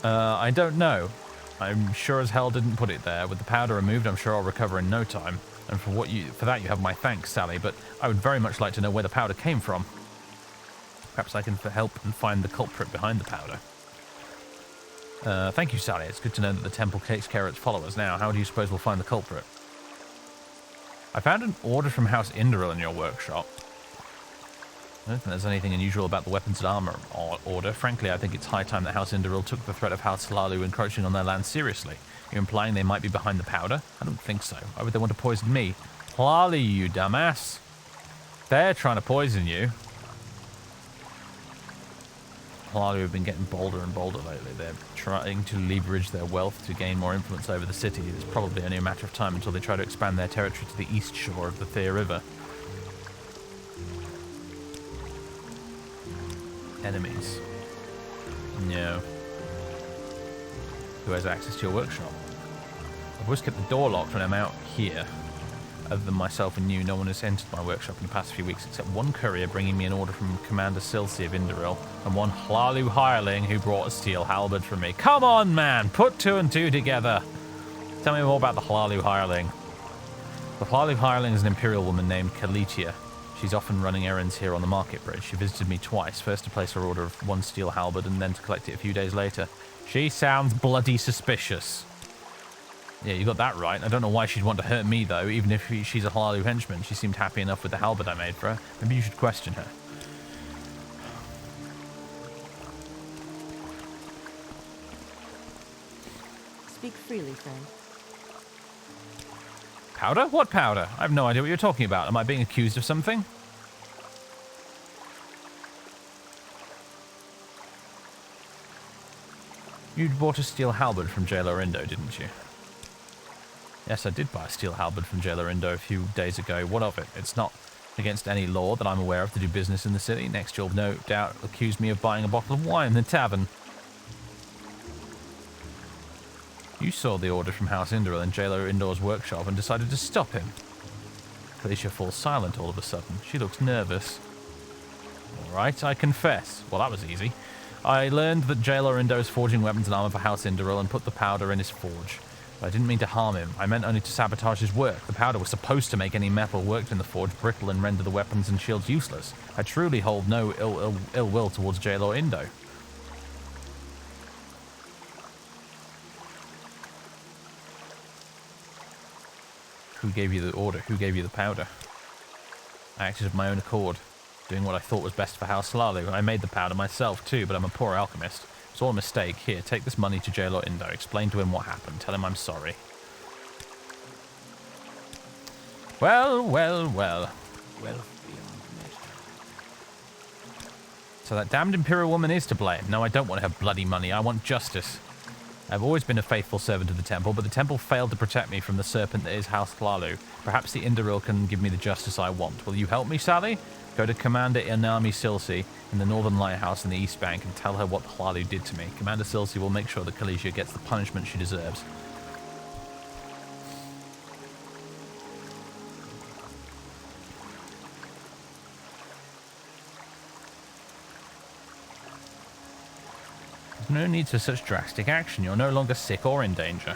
I don't know. I'm sure as hell didn't put it there. With the powder removed, I'm sure I'll recover in no time. And for that you have my thanks, Sally, but I would very much like to know where the powder came from. Perhaps I can help and find the culprit behind the powder. Thank you, Sally. It's good to know that the temple takes care of its followers now. How do you suppose we'll find the culprit? I found an order from House Induril in your workshop. I don't think there's anything unusual about the weapons and armor order. Frankly, I think it's high time that House Induril took the threat of House Hlalu encroaching on their land seriously. You're implying they might be behind the powder? I don't think so. Why would they want to poison me? Hlalu, you dumbass. They're trying to poison you. Hlalu have been getting bolder and bolder lately. They're trying to leverage their wealth to gain more influence over the city. It's probably only a matter of time until they try to expand their territory to the east shore of the Thirr River. Enemies. No. Who has access to your workshop? I've always kept the door locked when I'm out here. Other than myself and you, no one has entered my workshop in the past few weeks except one courier bringing me an order from Commander Silsi of Indoril, and one Hlalu hireling who brought a steel halberd for me. Come on, man! Put two and two together! Tell me more about the Hlalu hireling. The Hlalu hireling is an Imperial woman named Kalitia. She's often running errands here on the market bridge. She visited me twice, first to place her order of one steel halberd and then to collect it a few days later. She sounds bloody suspicious. Yeah, you got that right. I don't know why she'd want to hurt me, though, even if she's a Hlalu henchman. She seemed happy enough with the halberd I made for her. Maybe you should question her. Speak freely, friend. Powder? What powder? I have no idea what you're talking about. Am I being accused of something? You'd bought a steel halberd from Jailer Indo, didn't you? Yes, I did buy a steel halberd from Jailer Indo a few days ago. What of it? It's not against any law that I'm aware of to do business in the city. Next, you'll no doubt accuse me of buying a bottle of wine in the tavern. You saw the order from House Indoril in Jailer Indor's workshop and decided to stop him. Kalisha falls silent all of a sudden. She looks nervous. All right, I confess. Well, that was easy. I learned that Jailer Indo is forging weapons and armor for House Indoril and put the powder in his forge. I didn't mean to harm him. I meant only to sabotage his work. The powder was supposed to make any metal worked in the forge brittle and render the weapons and shields useless. I truly hold no ill will towards Jailer Indo. Who gave you the order? Who gave you the powder? I acted of my own accord, doing what I thought was best for House Hlalu. I made the powder myself too, but I'm a poor alchemist. It's all a mistake. Here, take this money to Jailer Indo. Explain to him what happened. Tell him I'm sorry. Well, well, well. Wealth beyond measure. So that damned Imperial woman is to blame. No, I don't want her bloody money. I want justice. I've always been a faithful servant of the temple, but the temple failed to protect me from the serpent that is House Hlalu. Perhaps the Indoril can give me the justice I want. Will you help me, Sally? Go to Commander Inami Silsi in the Northern Lighthouse in the East Bank and tell her what Hlalu did to me. Commander Silsi will make sure that Kalisha gets the punishment she deserves. There's no need for such drastic action. You're no longer sick or in danger.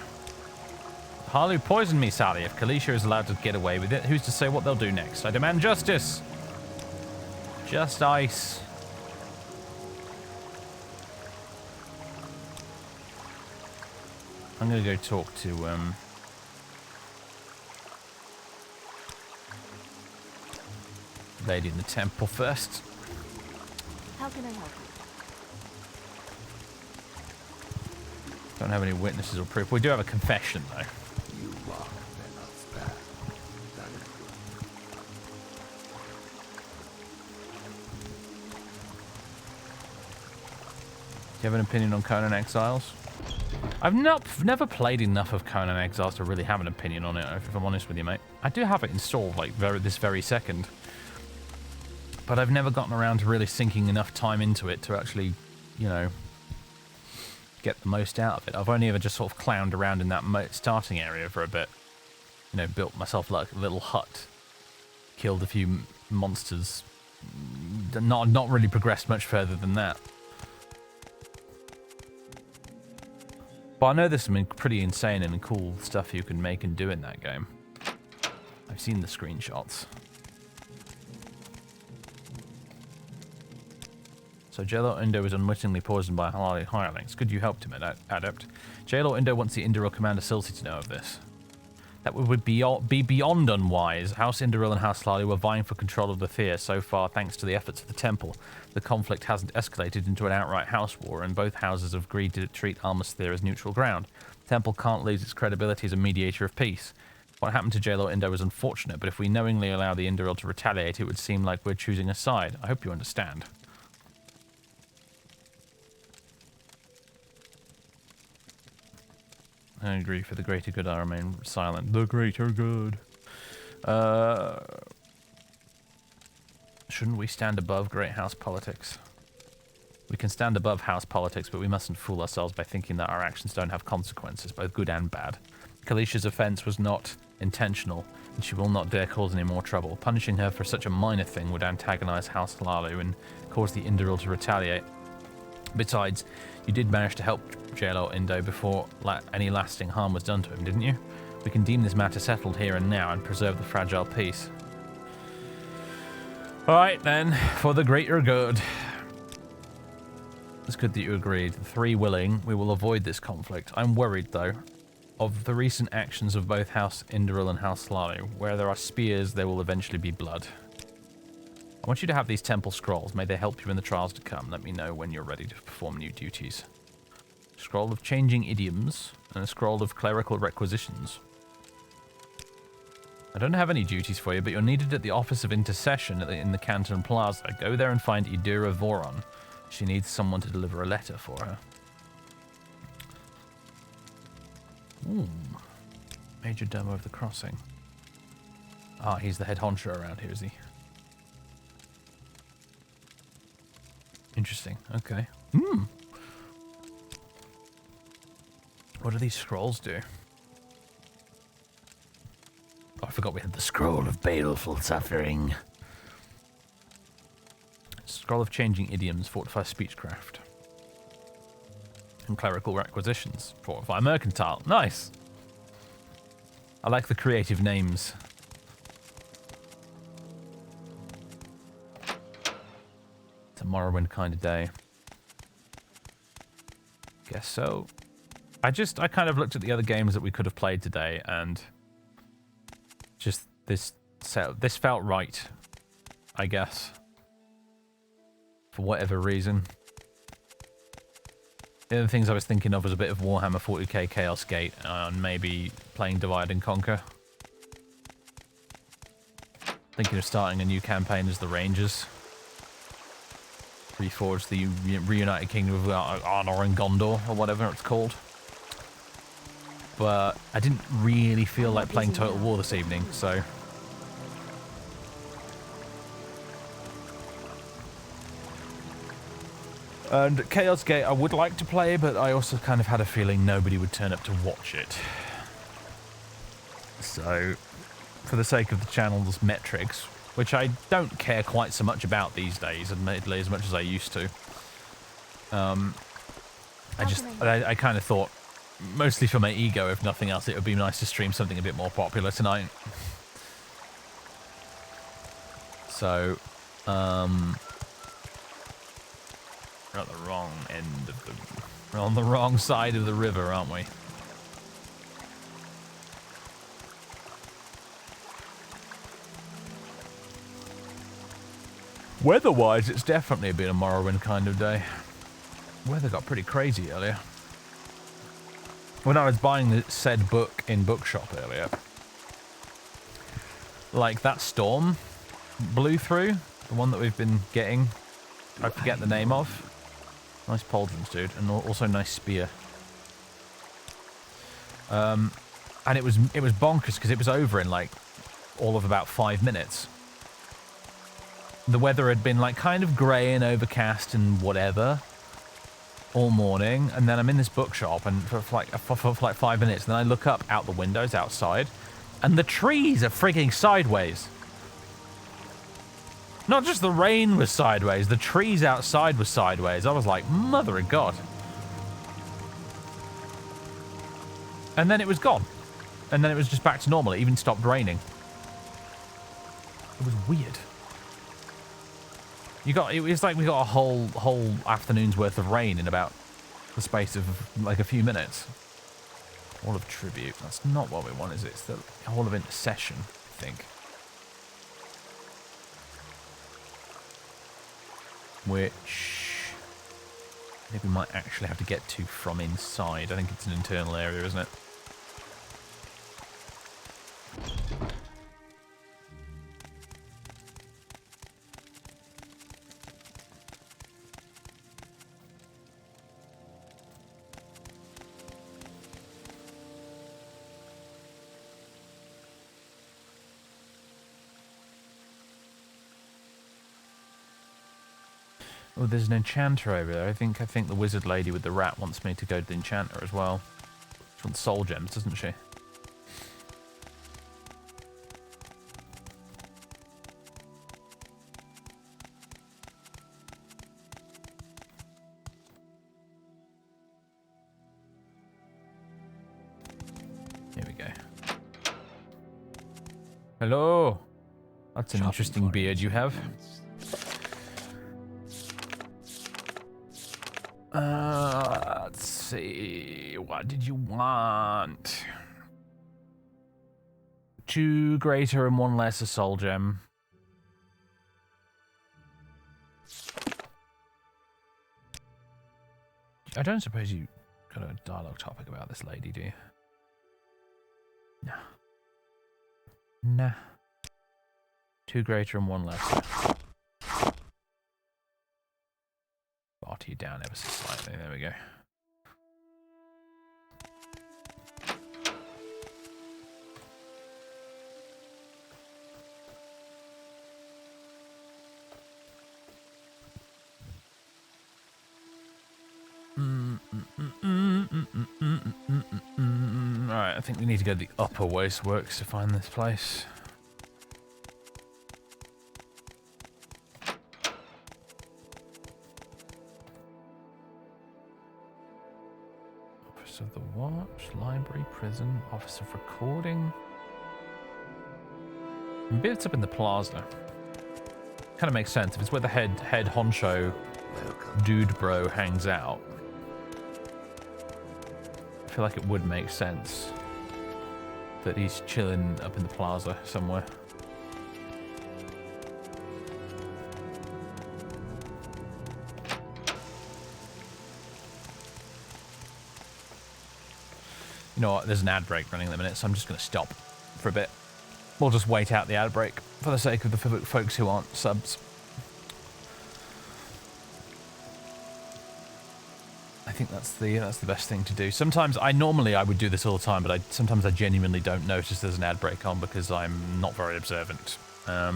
Hlalu poisoned me, Sally. If Kalisha is allowed to get away with it, who's to say what they'll do next? I demand justice! Just ice. I'm gonna go talk to lady in the temple first. How can I help you? Don't have any witnesses or proof. We do have a confession though. You walk their love's path. That is good. Do you have an opinion on Conan Exiles? I've never played enough of Conan Exiles to really have an opinion on it, if I'm honest with you, mate. I do have it installed, like, this very second. But I've never gotten around to really sinking enough time into it to actually, you know, get the most out of it. I've only ever just sort of clowned around in that starting area for a bit. You know, built myself like a little hut. Killed a few monsters. Not really progressed much further than that. But I know there's some pretty insane and cool stuff you can make and do in that game. I've seen the screenshots. So Jailer Indo was unwittingly poisoned by Hlalu hirelings. Could you help him, Adept? Jailer Indo wants the Indoril Commander Silsi to know of this. That would be beyond unwise. House Indoril and House Hlalu were vying for control of the Thirr so far thanks to the efforts of the temple. The conflict hasn't escalated into an outright house war, and both houses have agreed to treat Almas Thirr as neutral ground. The temple can't lose its credibility as a mediator of peace. What happened to Jailer Indo was unfortunate, but if we knowingly allow the Indoril to retaliate, it would seem like we're choosing a side. I hope you understand. I agree. For the greater good, I remain silent. The greater good. Shouldn't we stand above great house politics? We can stand above house politics, but we mustn't fool ourselves by thinking that our actions don't have consequences, both good and bad. Kalisha's offense was not intentional, and she will not dare cause any more trouble. Punishing her for such a minor thing would antagonize House Lalu and cause the Induril to retaliate. Besides, you did manage to help Jailor Indo before any lasting harm was done to him, didn't you? We can deem this matter settled here and now and preserve the fragile peace. Alright then, for the greater good. It's good that you agreed. The three willing, we will avoid this conflict. I'm worried, though, of the recent actions of both House Induril and House Lalu. Where there are spears, there will eventually be blood. I want you to have these temple scrolls. May they help you in the trials to come. Let me know when you're ready to perform new duties. Scroll of changing idioms and a scroll of clerical requisitions. I don't have any duties for you, but you're needed at the Office of Intercession in the Canton Plaza. Go there and find Idura Voron. She needs someone to deliver a letter for her. Ooh. Major Domo of the Crossing. Ah, he's the head honcho around here, is he? Interesting. Okay. What do these scrolls do? Oh, I forgot we had the Scroll of Baleful Suffering. Scroll of Changing Idioms, Fortify Speechcraft. And Clerical Requisitions, Fortify Mercantile. Nice! I like the creative names. It's a Morrowind kind of day. Guess so. I kind of looked at the other games that we could have played today, and just this felt right, I guess. For whatever reason. The other things I was thinking of was a bit of Warhammer 40k Chaos Gate and maybe playing Divide and Conquer. Thinking of starting a new campaign as the Rangers. Reforge the reunited kingdom of Arnor and Gondor, or whatever it's called. But I didn't really feel like playing Total War this evening, so... And Chaos Gate I would like to play, but I also kind of had a feeling nobody would turn up to watch it. So, for the sake of the channel's metrics, which I don't care quite so much about these days, admittedly, as much as I used to, I kind of thought, mostly for my ego, if nothing else, it would be nice to stream something a bit more popular tonight. So, we're at the wrong end of the... We're on the wrong side of the river, aren't we? Weather-wise, it's definitely been a Morrowind kind of day. Weather got pretty crazy earlier. When I was buying the said book in Bookshop earlier, like that storm blew through, the one that we've been getting, I forget the name of. Nice pauldrons, dude, and also nice spear. And it was bonkers because it was over in like all of about 5 minutes. The weather had been like kind of grey and overcast and whatever all morning, and then I'm in this bookshop and for like 5 minutes, and then I look up out the windows outside, and the trees are frigging sideways. Not just the rain was sideways, the trees outside were sideways. I was like, mother of God. And then it was gone. And then it was just back to normal. It even stopped raining. It was weird. It was like we got a whole afternoon's worth of rain in about the space of like a few minutes. Hall of Tribute. That's not what we want, is it? It's the Hall of Intercession, I think. Which I think we might actually have to get to from inside. I think it's an internal area, isn't it? Oh, there's an enchanter over there. I think the wizard lady with the rat wants me to go to the enchanter as well. She wants soul gems, doesn't she? Here we go. Hello. That's an interesting beard you have. Let's see. What did you want? 2 greater and 1 lesser soul gem. I don't suppose you got a dialogue topic about this lady, do you? No. Nah. 2 greater and 1 lesser. Barter you down ever so slightly. There we go. Alright, I think we need to go to the upper wasteworks to find this place. Office of the Watch, Library, Prison, Office of Recording. Maybe it's up in the plaza. Kind of makes sense. If it's where the head honcho dude bro hangs out, I feel like it would make sense that he's chilling up in the plaza somewhere. You know what, there's an ad break running in a minute, so I'm just going to stop for a bit. We'll just wait out the ad break for the sake of the folks who aren't subs. I think that's the best thing to do. Sometimes I would do this all the time, but sometimes I genuinely don't notice there's an ad break on because I'm not very observant. I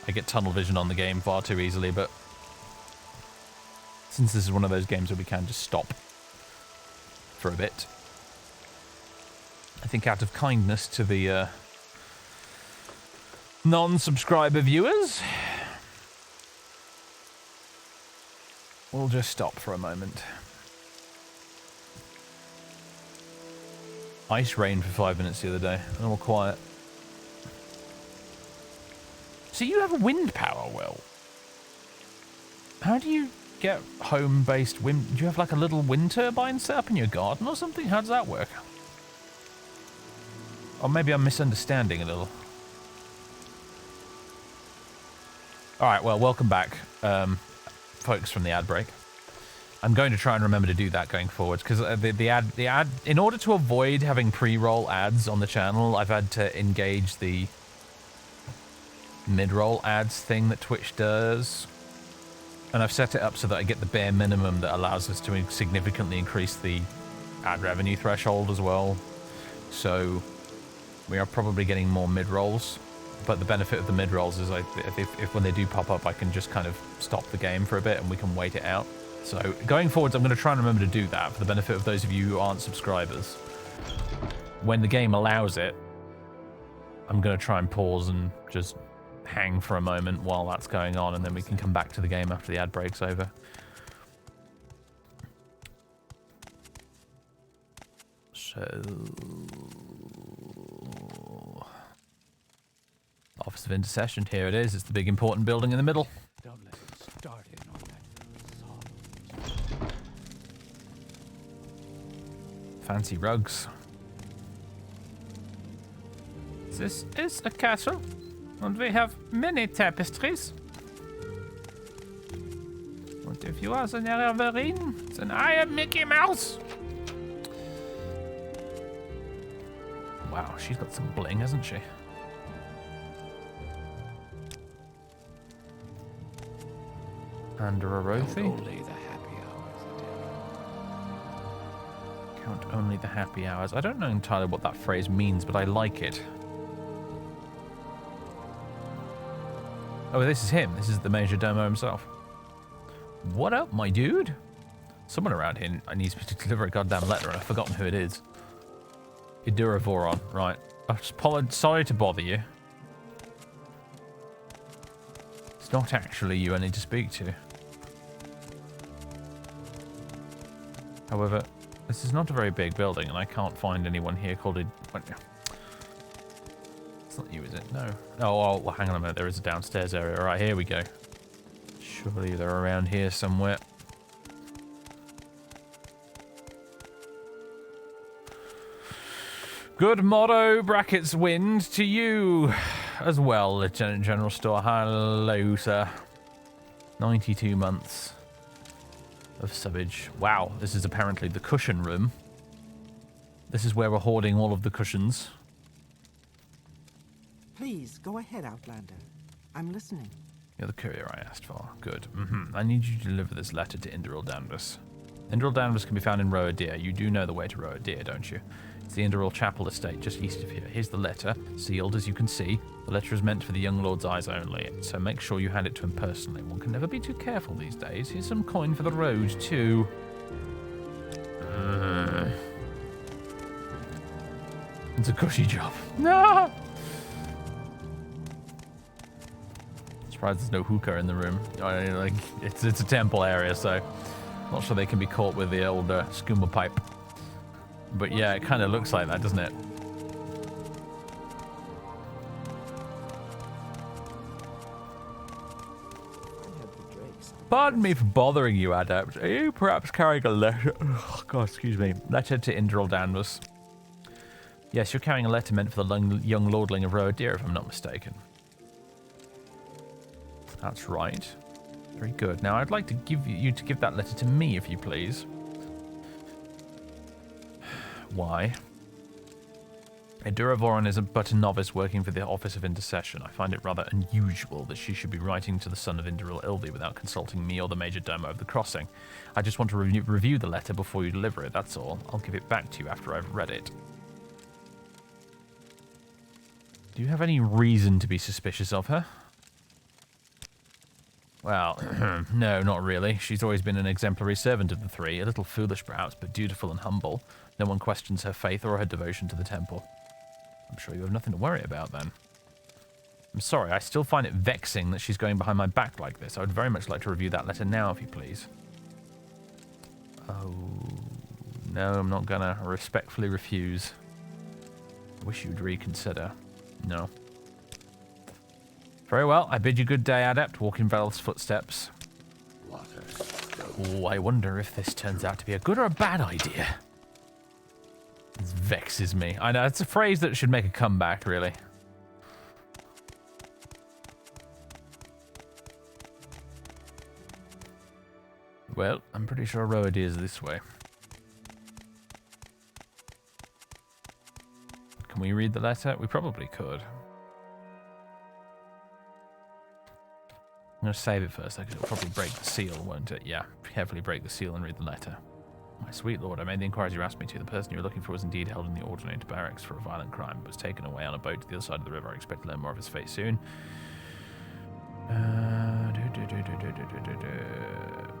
get tunnel vision on the game far too easily, but since this is one of those games where we can just stop for a bit, I think out of kindness to the non-subscriber viewers, we'll just stop for a moment. Ice rained for 5 minutes the other day, and all quiet. So you have wind power, Will? How do you get home-based wind? Do you have like a little wind turbine set up in your garden or something? How does that work? Or maybe I'm misunderstanding a little. Alright, well, welcome back, folks from the ad break. I'm going to try and remember to do that going forward, because the ad, in order to avoid having pre-roll ads on the channel, I've had to engage the mid-roll ads thing that Twitch does. And I've set it up so that I get the bare minimum that allows us to significantly increase the ad revenue threshold as well. So we are probably getting more mid-rolls, but the benefit of the mid-rolls is if when they do pop up, I can just kind of stop the game for a bit and we can wait it out. So going forwards, I'm going to try and remember to do that for the benefit of those of you who aren't subscribers. When the game allows it, I'm going to try and pause and just hang for a moment while that's going on, and then we can come back to the game after the ad break's over. So... Office of Intercession, here it is. It's the big important building in the middle. Don't let it start in on that song. Fancy rugs. This is a castle, and we have many tapestries. And if you are the Nerevarine, then I am Mickey Mouse. Wow, she's got some bling, hasn't she? Under a Rothy. Only the happy hours. Count only the happy hours. I don't know entirely what that phrase means, but I like it. Oh, this is him. This is the Major Domo himself. What up, my dude? Someone around here needs me to deliver a goddamn letter, and I've forgotten who it is. Iduravoron, right. Sorry to bother you. It's not actually you I need to speak to. However, this is not a very big building, and I can't find anyone here called it. It's not you, is it? No. Oh, well, hang on a minute. There is a downstairs area. All right, here we go. Surely they're around here somewhere. Good motto, brackets wind, to you as well, Lieutenant General Store. Hello, sir. 92 months of subbage. Wow, this is apparently the cushion room. This is where we're hoarding all of the cushions. Please, go ahead, Outlander. I'm listening. You're the courier I asked for. Good. I need you to deliver this letter to Indral Danvers. Indral Danvers can be found in Roadir. You do know the way to Roadir, don't you? It's the Indral Chapel estate just east of here. Here's the letter, sealed as you can see. The letter is meant for the young lord's eyes only, so make sure you hand it to him personally. One can never be too careful these days. Here's some coin for the road, too. It's a cushy job. No! Surprised there's no hookah in the room. Like it's a temple area, so not sure they can be caught with the old skooma pipe. But yeah, it kind of looks like that, doesn't it? Pardon me for bothering you, Adept. Are you perhaps carrying a letter? Oh, God, excuse me. Letter to Indral Danvers. Yes, you're carrying a letter meant for the young lordling of Roadir, if I'm not mistaken. That's right. Very good. Now, I'd like to give you to give that letter to me, if you please. Why? Iduravoron is but a novice working for the Office of Intercession. I find it rather unusual that she should be writing to the son of Indral Ildi without consulting me or the Major Domo of the Crossing. I just want to review the letter before you deliver it, that's all. I'll give it back to you after I've read it. Do you have any reason to be suspicious of her? Well, no, not really. She's always been an exemplary servant of the three, a little foolish perhaps, but dutiful and humble. No one questions her faith or her devotion to the temple. I'm sure you have nothing to worry about then. I'm sorry, I still find it vexing that she's going behind my back like this. I would very much like to review that letter now, if you please. Oh, no, I'm not gonna. I respectfully refuse. I wish you'd reconsider. No. Very well, I bid you good day, Adept. Walk in Vel's footsteps. Oh, I wonder if this turns out to be a good or a bad idea. This vexes me. I know, it's a phrase that should make a comeback, really. Well, I'm pretty sure Roadir is this way. Can we read the letter? We probably could. I'm going to save it first, because it'll probably break the seal, won't it? Yeah, carefully break the seal and read the letter. My sweet lord, I made the inquiries you asked me to. The person you were looking for was indeed held in the ordinate barracks for a violent crime, but was taken away on a boat to the other side of the river. I expect to learn more of his fate soon.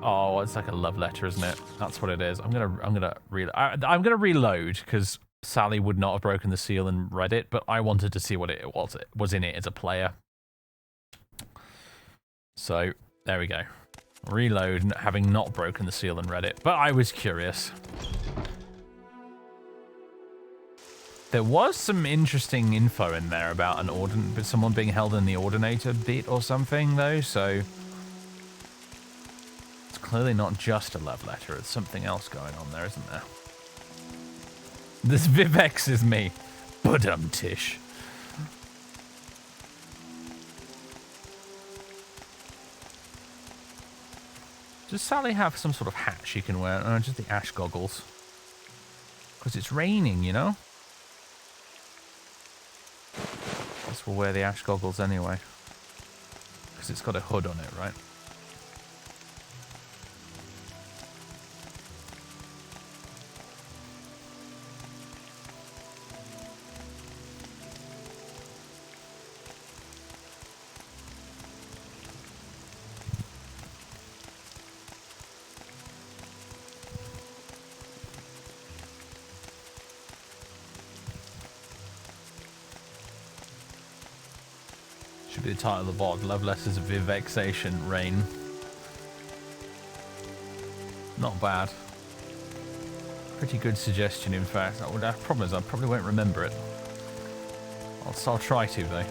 Oh, it's like a love letter, isn't it? That's what it is. I'm gonna reload because Sally would not have broken the seal and read it, but I wanted to see what it was in it as a player. So, there we go. Reload, having not broken the seal and read it. But I was curious. There was some interesting info in there about someone being held in the Ordinator bit or something, though, so... It's clearly not just a love letter, it's something else going on there, isn't there? This Vivexes me. Budum-tish. Does Sally have some sort of hat she can wear? Or just the ash goggles? Because it's raining, you know? Guess we'll wear the ash goggles anyway. Because it's got a hood on it, right? should be the title of the VOD. Love Letters of Vivexation Reign. Not bad. Pretty good suggestion, in fact. The problem is I probably won't remember it. I'll try to, though.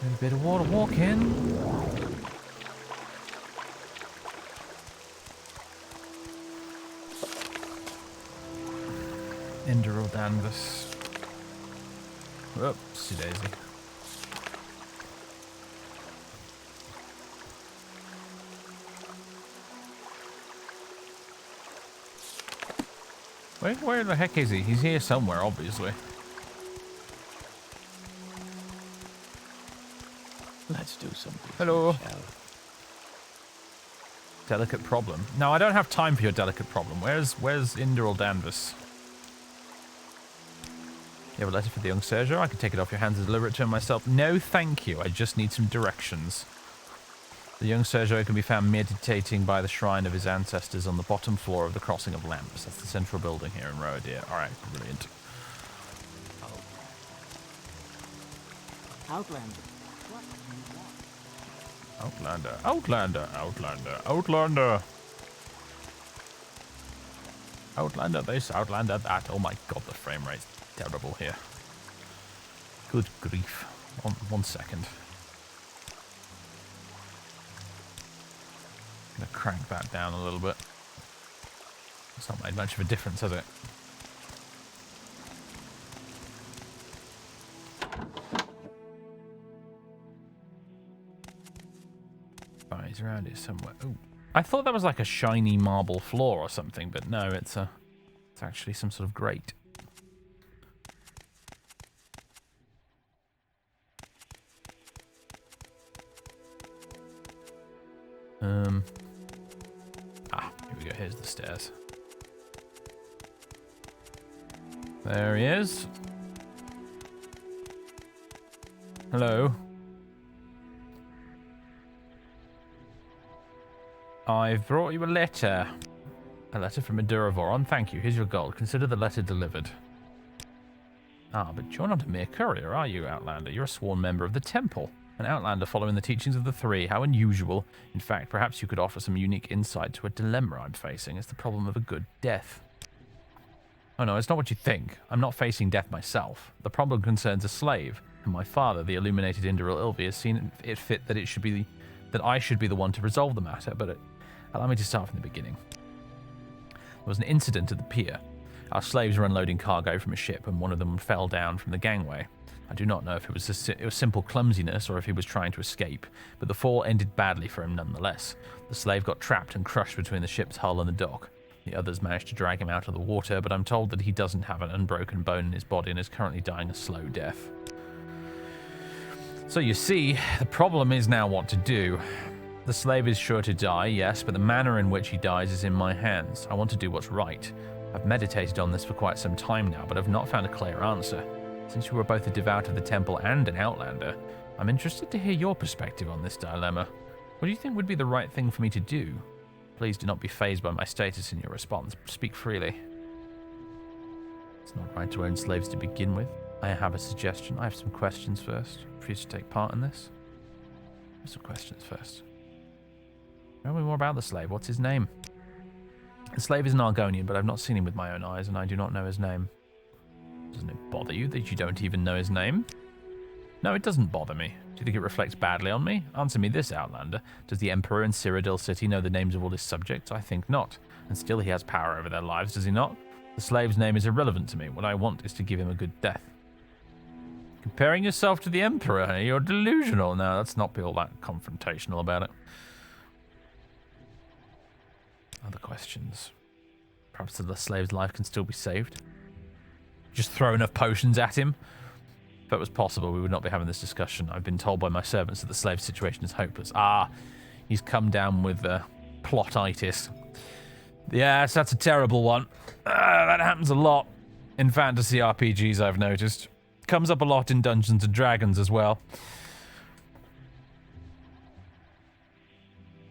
A bit of water walking. Enderal Danvers. Whoopsie daisy. Where the heck is he? He's here somewhere, obviously. Let's do something. Hello. Delicate problem. No, I don't have time for your delicate problem. Where's Inderal Danvers? You have a letter for the young Sergio? I can take it off your hands and deliver it to him myself. No, thank you. I just need some directions. The young Sergio can be found meditating by the shrine of his ancestors on the bottom floor of the Crossing of Lamps. That's the central building here in Roadir. Alright, brilliant. Outlander. Outlander, Outlander, Outlander, Outlander. Outlander this, Outlander that. Oh my god, the frame rate's terrible here. Good grief. One second. I'm gonna crank that down a little bit. It's not made much of a difference, has it? Oh, he's around here somewhere. Ooh. I thought that was like a shiny marble floor or something, but no, it's actually some sort of grate. Here we go. Here's the stairs. There he is. Hello. I've brought you a letter. A letter from a Duravoron. Thank you. Here's your gold. Consider the letter delivered. Ah, but you're not a mere courier, are you, Outlander? You're a sworn member of the Temple. An Outlander following the teachings of the Three. How unusual. In fact, perhaps you could offer some unique insight to a dilemma I'm facing. It's the problem of a good death. Oh no, it's not what you think. I'm not facing death myself. The problem concerns a slave, and my father, the illuminated Inderal Ilvi, has seen it fit that I should be the one to resolve the matter, but allow me to start from the beginning. There was an incident at the pier. Our slaves were unloading cargo from a ship, and one of them fell down from the gangway. I do not know if it was simple clumsiness or if he was trying to escape, but the fall ended badly for him nonetheless. The slave got trapped and crushed between the ship's hull and the dock. The others managed to drag him out of the water, but I'm told that he doesn't have an unbroken bone in his body and is currently dying a slow death. So you see, the problem is now what to do. The slave is sure to die, yes, but the manner in which he dies is in my hands. I want to do what's right. I've meditated on this for quite some time now, but I've not found a clear answer. Since you are both a devout of the temple and an outlander, I'm interested to hear your perspective on this dilemma. What do you think would be the right thing for me to do? Please do not be fazed by my status in your response. Speak freely. It's not right to own slaves to begin with. I have a suggestion. I have some questions first for you to take part in this. I have some questions first. Tell me more about the slave. What's his name? The slave is an Argonian, but I've not seen him with my own eyes, and I do not know his name. Doesn't it bother you that you don't even know his name? No, it doesn't bother me. Do you think it reflects badly on me? Answer me this, Outlander. Does the Emperor in Cyrodiil City know the names of all his subjects? I think not. And still he has power over their lives, does he not? The slave's name is irrelevant to me. What I want is to give him a good death. Comparing yourself to the Emperor, you're delusional. No, let's not be all that confrontational about it. Other questions? Perhaps the slave's life can still be saved? Just throw enough potions at him? If that was possible, we would not be having this discussion. I've been told by my servants that the slave's situation is hopeless. Ah, he's come down with plotitis. Yes, that's a terrible one. That happens a lot in fantasy RPGs, I've noticed. Comes up a lot in Dungeons and Dragons as well.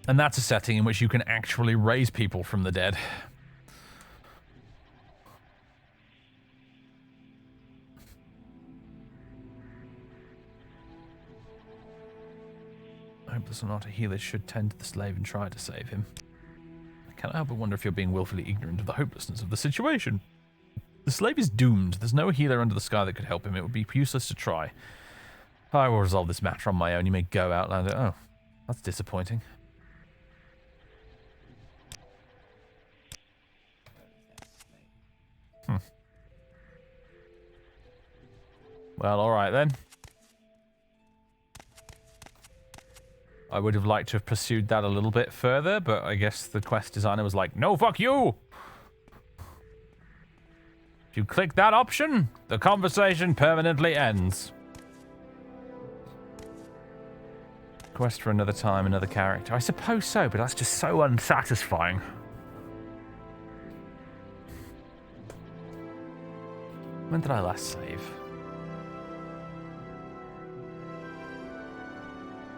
And that's a setting in which you can actually raise people from the dead. Hopeless or not, a healer should tend to the slave and try to save him. I can't help but wonder if you're being willfully ignorant of the hopelessness of the situation. The slave is doomed. There's no healer under the sky that could help him. It would be useless to try. I will resolve this matter on my own. You may go, Outlander. Oh, that's disappointing. Well, alright then. I would have liked to have pursued that a little bit further, but I guess the quest designer was like, no, fuck you! If you click that option, the conversation permanently ends. Quest for another time, another character. I suppose so, but that's just so unsatisfying. When did I last save?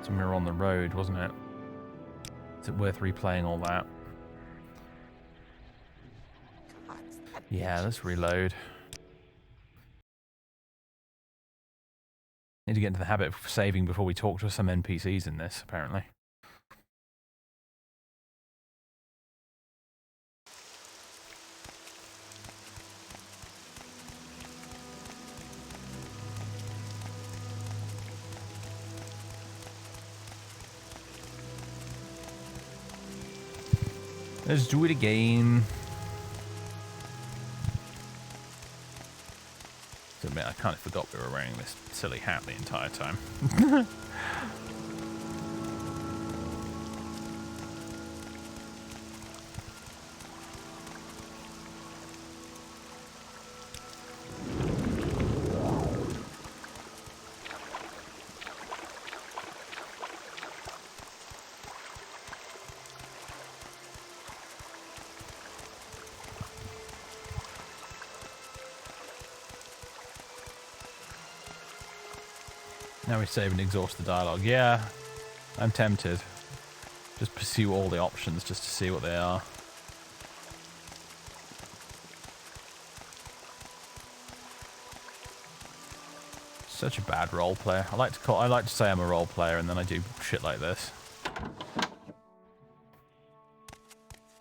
We were on the road, wasn't it? Is it worth replaying all that? Yeah, let's reload. Need to get into the habit of saving before we talk to some NPCs in this, apparently. Let's do it again. To admit, I kind of forgot we were wearing this silly hat the entire time. Now we save and exhaust the dialogue. Yeah, I'm tempted. Just pursue all the options just to see what they are. Such a bad role player. I like to say I'm a role player, and then I do shit like this.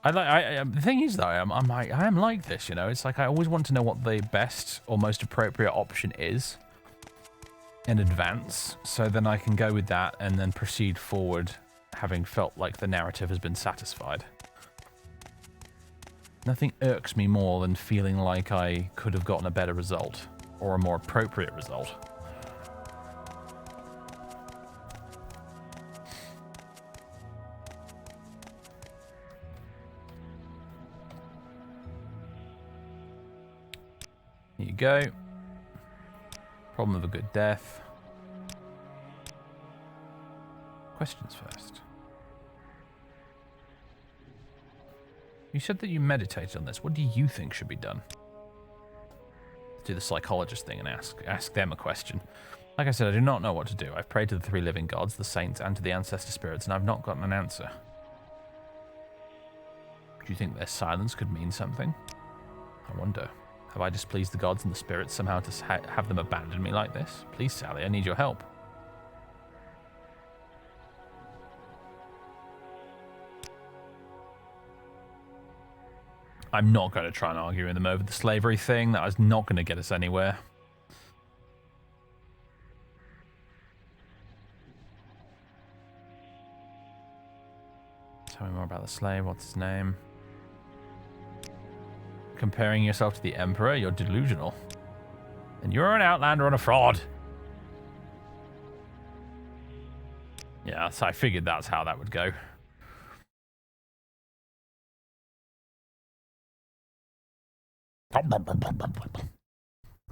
The thing is though, I am like this, you know. It's like I always want to know what the best or most appropriate option is in advance, so then I can go with that and then proceed forward, having felt like the narrative has been satisfied. Nothing irks me more than feeling like I could have gotten a better result, or a more appropriate result. Here you go. Problem of a good death. Questions first. You said that you meditated on this. What do you think should be done? Do the psychologist thing and ask them a question. Like I said, I do not know what to do. I've prayed to the three living gods, the saints, and to the ancestor spirits, and I've not gotten an answer. Do you think their silence could mean something? I wonder. Have I displeased the gods and the spirits somehow to have them abandon me like this? Please, Sally, I need your help. I'm not going to try and argue with them over the slavery thing. That is not going to get us anywhere. Tell me more about the slave. What's his name? Comparing yourself to the Emperor, you're delusional. And you're an outlander and a fraud. Yeah, so I figured that's how that would go.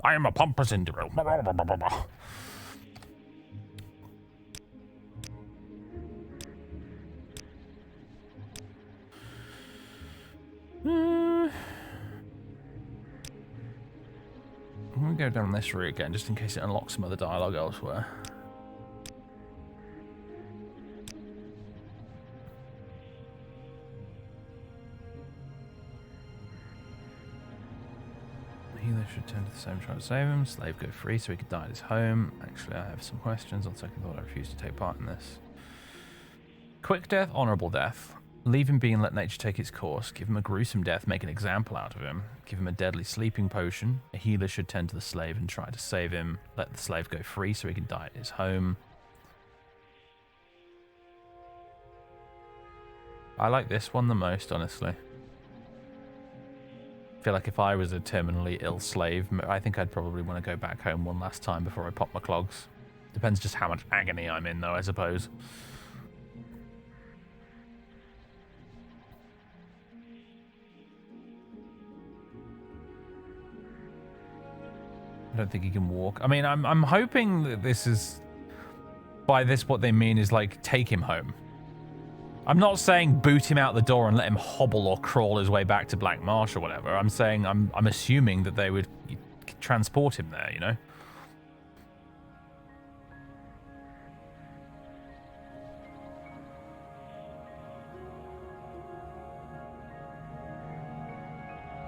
I am a pompous individual. I'm going to go down this route again, just in case it unlocks some other dialogue elsewhere. The healer should tend to the same, try to save him. Slave go free so he could die at his home. Actually, I have some questions. On second thought, I refuse to take part in this. Quick death, honorable death. Leave him be and let nature take its course. Give him a gruesome death, make an example out of him. Give him a deadly sleeping potion. A healer should tend to the slave and try to save him. Let the slave go free so he can die at his home. I like this one the most, honestly. I feel like if I was a terminally ill slave, I think I'd probably want to go back home one last time before I pop my clogs. Depends just how much agony I'm in, though, I suppose. I don't think he can walk. I mean, I'm hoping that this is... By this, what they mean is, like, take him home. I'm not saying boot him out the door and let him hobble or crawl his way back to Black Marsh or whatever. I'm saying, I'm assuming that they would transport him there, you know?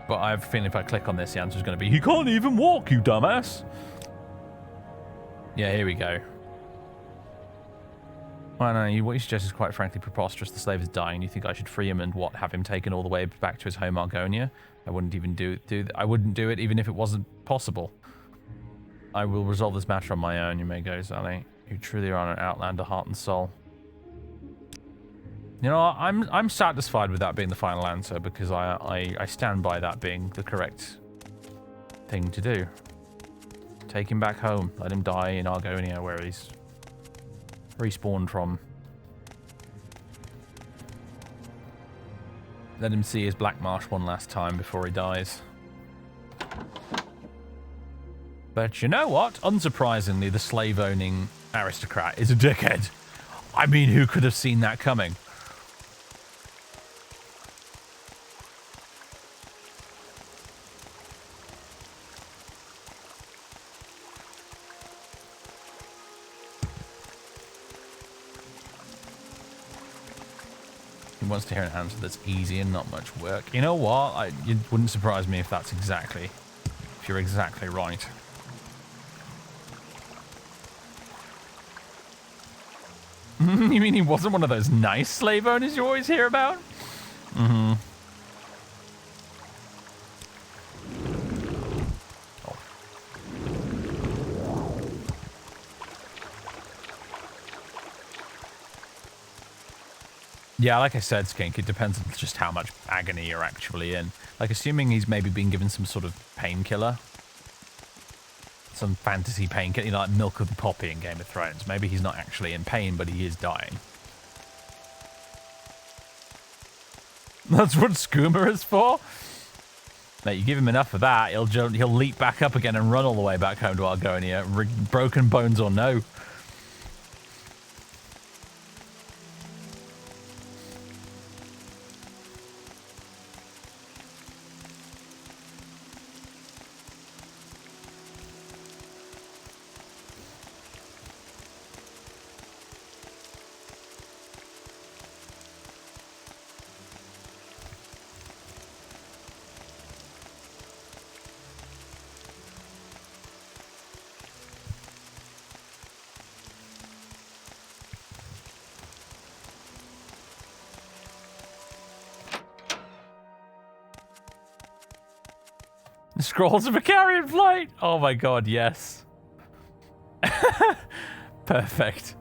But I have a feeling if I click on this, the answer is going to be, he can't even walk, you dumbass. Yeah, here we go. Well, no, what you suggest is quite frankly preposterous. The slave is dying. You think I should free him and what? Have him taken all the way back to his home Argonia? I wouldn't even I wouldn't do it even if it wasn't possible. I will resolve this matter on my own. You may go, Sally. You truly are an outlander, heart and soul. You know, I'm satisfied with that being the final answer because I stand by that being the correct thing to do. Take him back home. Let him die in Argonia where he's respawned from. Let him see his Black Marsh one last time before he dies. But you know what? Unsurprisingly, the slave-owning aristocrat is a dickhead. I mean, who could have seen that coming? He wants to hear an answer that's easy and not much work. You know what? It wouldn't surprise me if that's exactly... If you're exactly right. You mean he wasn't one of those nice slave owners you always hear about? Mm-hmm. Yeah, like I said, Skink, it depends on just how much agony you're actually in. Like, assuming he's maybe been given some sort of painkiller. Some fantasy painkiller, you know, like Milk of the Poppy in Game of Thrones. Maybe he's not actually in pain, but he is dying. That's what skooma is for? Mate, you give him enough of that, he'll leap back up again and run all the way back home to Argonia, broken bones or no. Scrolls of a Carrion Flight! Oh my god, yes. Perfect.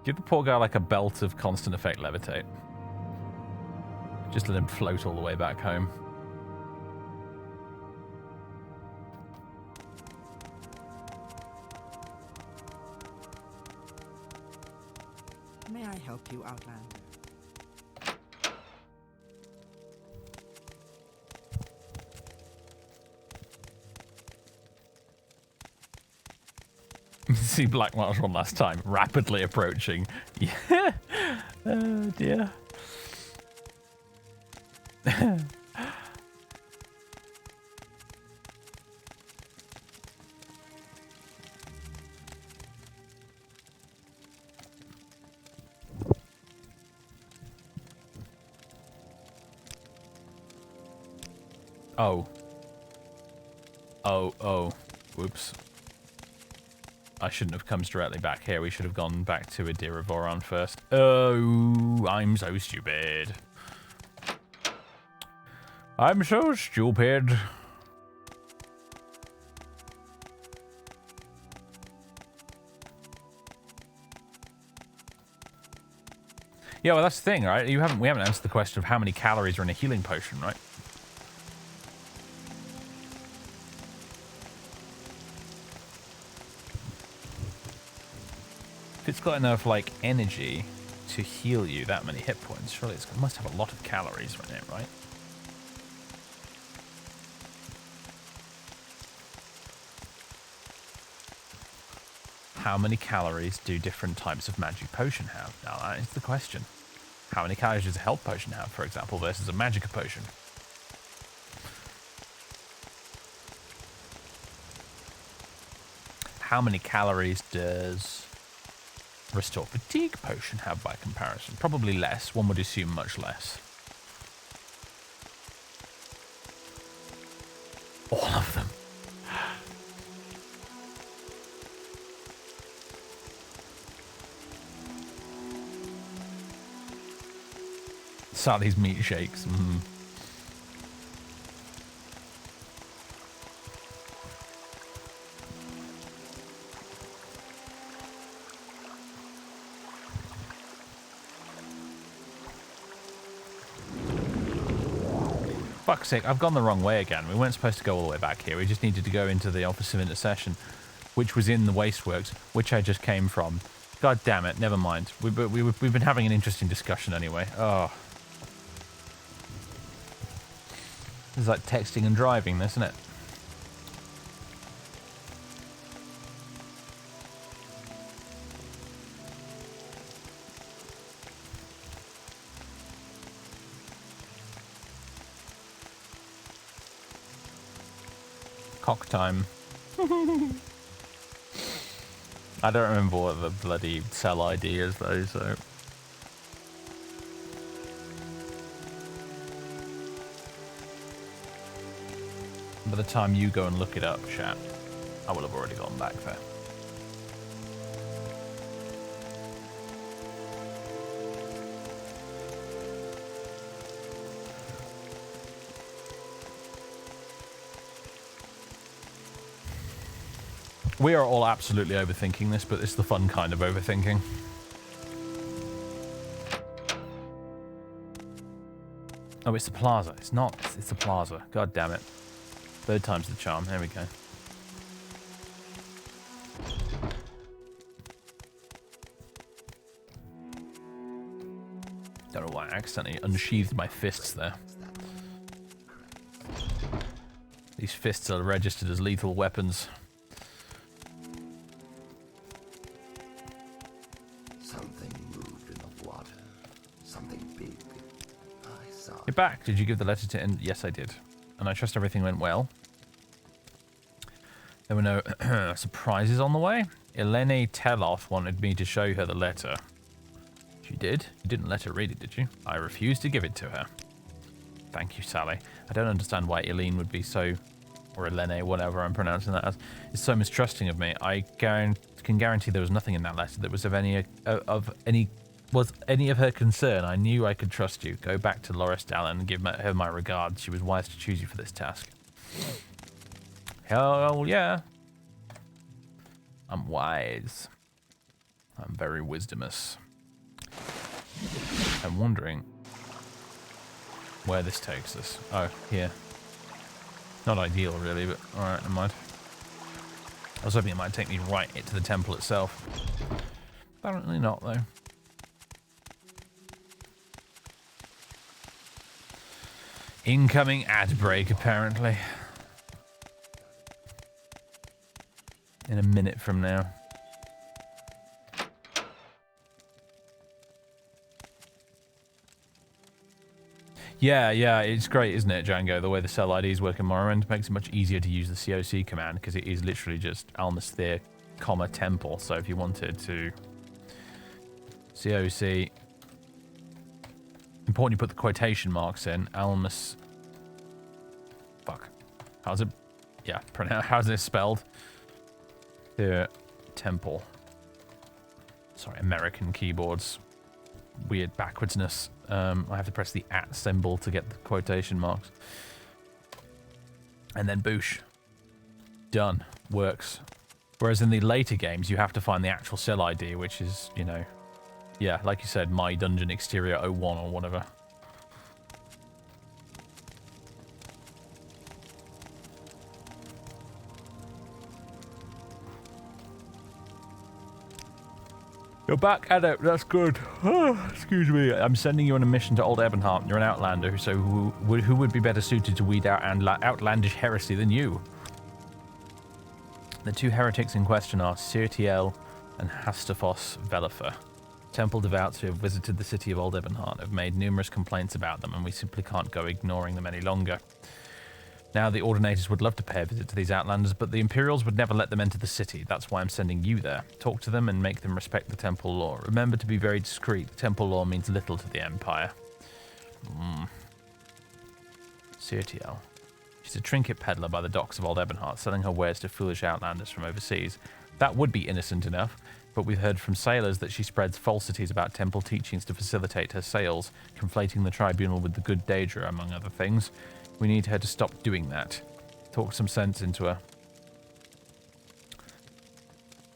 Give the poor guy like a belt of constant effect levitate. Just let him float all the way back home. May I help you, Outlander? See Black Marsh one last time, rapidly approaching. Yeah. Oh dear. Oh. Oh. Whoops. I shouldn't have come directly back here. We should have gone back to Adira Voron first. Oh, I'm so stupid. I'm so stupid. Yeah, well, that's the thing, right? We haven't answered the question of how many calories are in a healing potion, right? If it's got enough, like, energy to heal you that many hit points, surely it must have a lot of calories in it, right? How many calories do different types of magic potion have? Now that is the question. How many calories does a health potion have, for example, versus a magic potion? How many calories does Restore Fatigue potion have by comparison? Probably less. One would assume much less. All of them. Sally's meat shakes. Fuck's sake, I've gone the wrong way again. We weren't supposed to go all the way back here. We just needed to go into the Office of Intercession, which was in the Wasteworks, which I just came from. God damn it, never mind. We've been having an interesting discussion anyway. Oh. It's like texting and driving, isn't it? Cock time. I don't remember what the bloody cell ID is though, so... By the time you go and look it up, chat, I will have already gone back there. We are all absolutely overthinking this, but it's the fun kind of overthinking. Oh, it's the plaza. It's not. It's the plaza. God damn it. Third time's the charm. There we go. Don't know why I accidentally unsheathed my fists there. These fists are registered as lethal weapons. Something moved in the water. Something big. I saw it. You're back. Did you give the letter to... Yes, I did. And I trust everything went well. There were no surprises on the way. Eleni Teloth wanted me to show her the letter. She did? You didn't let her read it, did you? I refused to give it to her. Thank you, Sally. I don't understand why Eileen would be so... Or Elene, whatever I'm pronouncing that as. Is so mistrusting of me. I can guarantee there was nothing in that letter that was of any of her concern. I knew I could trust you. Go back to Loris Dallin and give her my regards. She was wise to choose you for this task. Hell yeah. I'm wise. I'm very wisdomous. I'm wondering where this takes us. Oh, here. Not ideal, really, but alright, never mind. I was hoping it might take me right into the temple itself. Apparently not, though. Incoming ad break, apparently. In a minute from now. Yeah, it's great, isn't it, Django? The way the cell IDs work in Morrowind makes it much easier to use the COC command because it is literally just Almas Thirr, temple. So if you wanted to COC, important you put the quotation marks in. Almas. Fuck. How's it? Yeah, how's it spelled? Thirr temple. Sorry, American keyboards. Weird backwardsness. I have to press the @ symbol to get the quotation marks. And then boosh. Done. Works. Whereas in the later games, you have to find the actual cell ID, which is, you know, yeah, like you said, My Dungeon Exterior 01 or whatever. You're back at it. That's good. Excuse me. I'm sending you on a mission to Old Ebonheart. You're an outlander, so who would be better suited to weed out outlandish heresy than you? The two heretics in question are Sirtiel and Hastafos Velifer. Temple devout who have visited the city of Old Ebonheart have made numerous complaints about them, and we simply can't go ignoring them any longer. Now, the Ordinators would love to pay a visit to these outlanders, but the Imperials would never let them enter the city. That's why I'm sending you there. Talk to them and make them respect the temple law. Remember to be very discreet. Temple law means little to the Empire. Sirtiel. She's a trinket peddler by the docks of Old Ebonheart, selling her wares to foolish outlanders from overseas. That would be innocent enough, but we've heard from sailors that she spreads falsities about temple teachings to facilitate her sales, conflating the tribunal with the good Daedra, among other things. We need her to stop doing that. Talk some sense into her.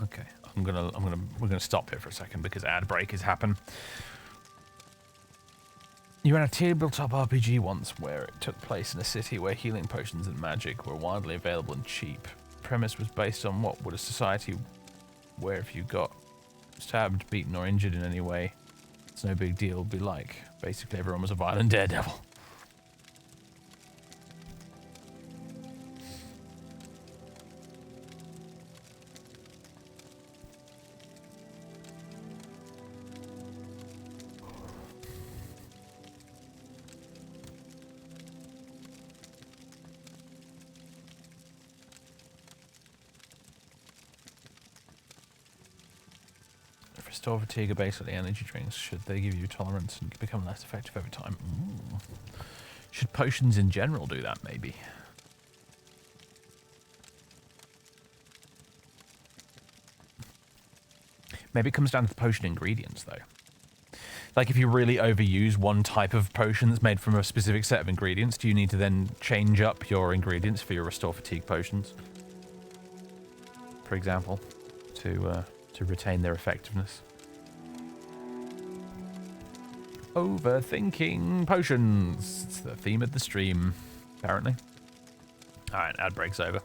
Okay, we're gonna stop here for a second because ad break is happening. You ran a tabletop RPG once where it took place in a city where healing potions and magic were widely available and cheap. The premise was based on what would a society where if you got stabbed, beaten, or injured in any way, it's no big deal, be like. Basically, everyone was a violent daredevil. Restore fatigue are basically energy drinks. Should they give you tolerance and become less effective over time? Ooh. Should potions in general do that, maybe? Maybe it comes down to the potion ingredients, though. Like, if you really overuse one type of potion that's made from a specific set of ingredients, do you need to then change up your ingredients for your restore fatigue potions? For example, to retain their effectiveness. Overthinking potions. It's the theme of the stream, apparently. Alright, ad break's over.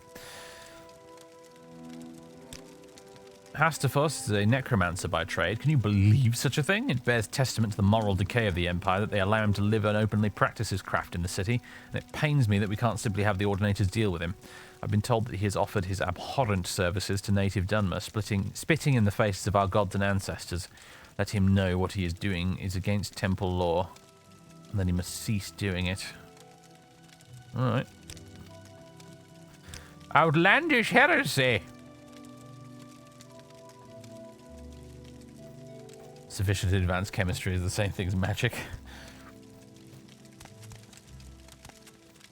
Hastafos is a necromancer by trade. Can you believe such a thing? It bears testament to the moral decay of the Empire that they allow him to live and openly practice his craft in the city, and it pains me that we can't simply have the Ordinators deal with him. I've been told that he has offered his abhorrent services to native Dunmer, spitting in the faces of our gods and ancestors. Let him know what he is doing is against temple law, and then he must cease doing it. Alright. Outlandish heresy! Sufficient advanced chemistry is the same thing as magic.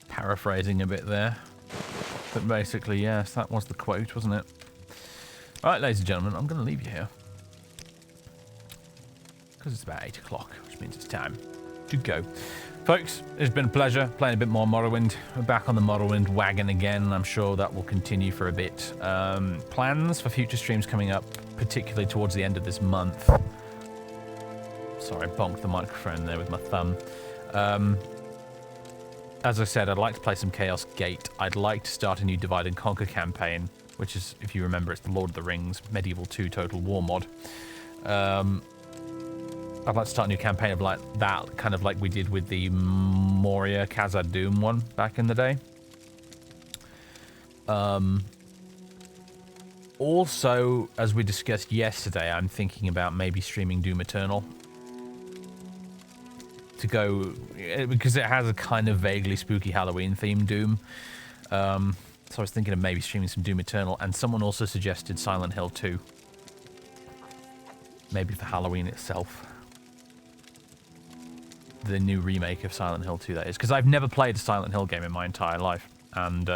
Paraphrasing a bit there. But basically, yes, that was the quote, wasn't it? Alright, ladies and gentlemen, I'm going to leave you here. Because it's about 8 o'clock, which means it's time to go. Folks, it's been a pleasure playing a bit more Morrowind. We're back on the Morrowind wagon again, and I'm sure that will continue for a bit. Plans for future streams coming up, particularly towards the end of this month. Sorry, I bonked the microphone there with my thumb. As I said, I'd like to play some Chaos Gate. I'd like to start a new Divide and Conquer campaign, which is, if you remember, it's the Lord of the Rings Medieval 2 Total War mod. I'd like to start a new campaign of like that, kind of like we did with the Moria Khazad-dûm one back in the day. Also, as we discussed yesterday, I'm thinking about maybe streaming Doom Eternal. To go, because it has a kind of vaguely spooky Halloween theme, Doom. So I was thinking of maybe streaming some Doom Eternal, and someone also suggested Silent Hill 2. Maybe for Halloween itself. The new remake of Silent Hill 2, that is. Because I've never played a Silent Hill game in my entire life. And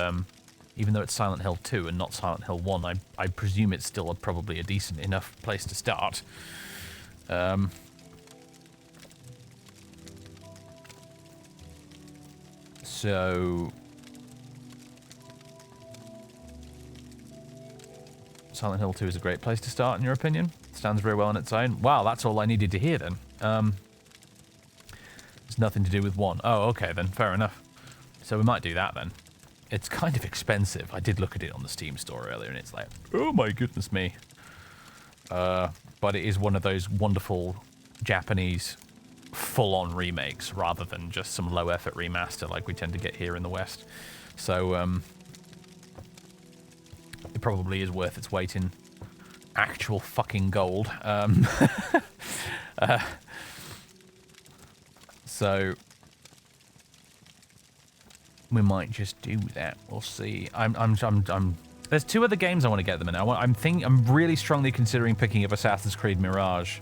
Even though it's Silent Hill 2 and not Silent Hill 1, I presume it's still probably a decent enough place to start. So... Silent Hill 2 is a great place to start, in your opinion? Stands very well on its own. Wow, that's all I needed to hear then. It's nothing to do with 1. Oh, okay then, fair enough. So we might do that then. It's kind of expensive. I did look at it on the Steam store earlier and it's like, oh my goodness me. But it is one of those wonderful Japanese full-on remakes rather than just some low-effort remaster like we tend to get here in the West. So, it probably is worth its weight in actual fucking gold. So we might just do that. We'll see. There's 2 other games I want to get them in. I'm really strongly considering picking up Assassin's Creed Mirage.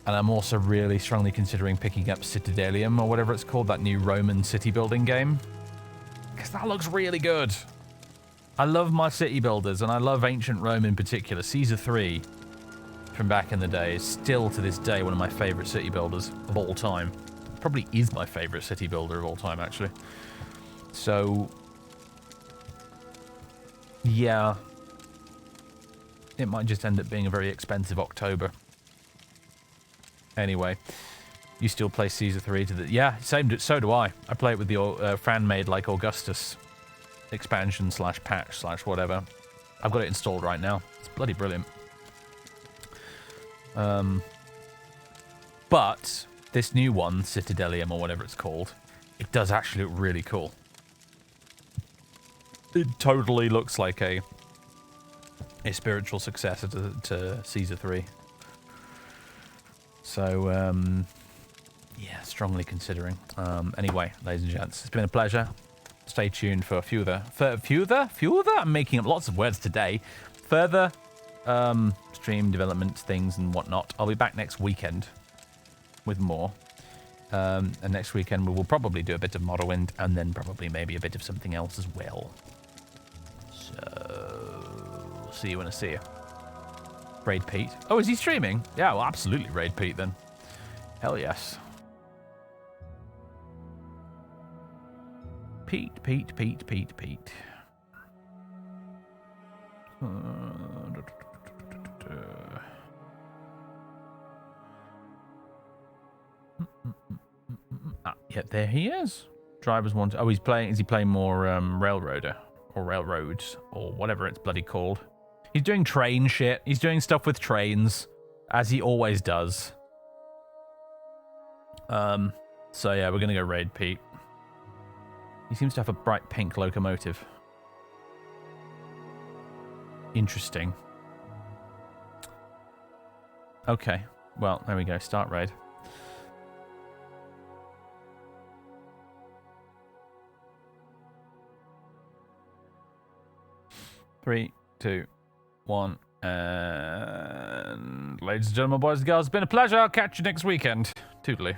And I'm also really strongly considering picking up Citadelium or whatever it's called, that new Roman city building game. Because that looks really good. I love my city builders, and I love ancient Rome in particular. Caesar 3 from back in the day is still to this day one of my favourite city builders of all time. Probably is my favourite city builder of all time, actually. So, yeah. It might just end up being a very expensive October. Anyway, you still play Caesar 3 to the... Yeah, same. So do I. I play it with the fan-made, like, Augustus expansion / patch / whatever. I've got it installed right now. It's bloody brilliant. But this new one, Citadelium or whatever it's called, it does actually look really cool. It totally looks like a spiritual successor to Caesar 3. So, yeah, strongly considering. Anyway, ladies and gents, it's been a pleasure. Stay tuned for further? I'm making up lots of words today. Further stream development things and whatnot. I'll be back next weekend with more. And next weekend we will probably do a bit of Morrowind and then probably maybe a bit of something else as well. So, see you when I see you. Raid Pete. Oh, is he streaming? Yeah, well, absolutely Raid Pete then. Hell yes. Pete. Yeah, there he is. Drivers want. Oh, he's playing. Is he playing more Railroader or Railroads or whatever it's bloody called? He's doing train shit. He's doing stuff with trains, as he always does. So yeah, we're gonna go raid Pete. He seems to have a bright pink locomotive. Interesting. Okay, well, there we go. Start raid. Three, 2, 1, and ladies and gentlemen, boys and girls, it's been a pleasure. I'll catch you next weekend. Toodaloo.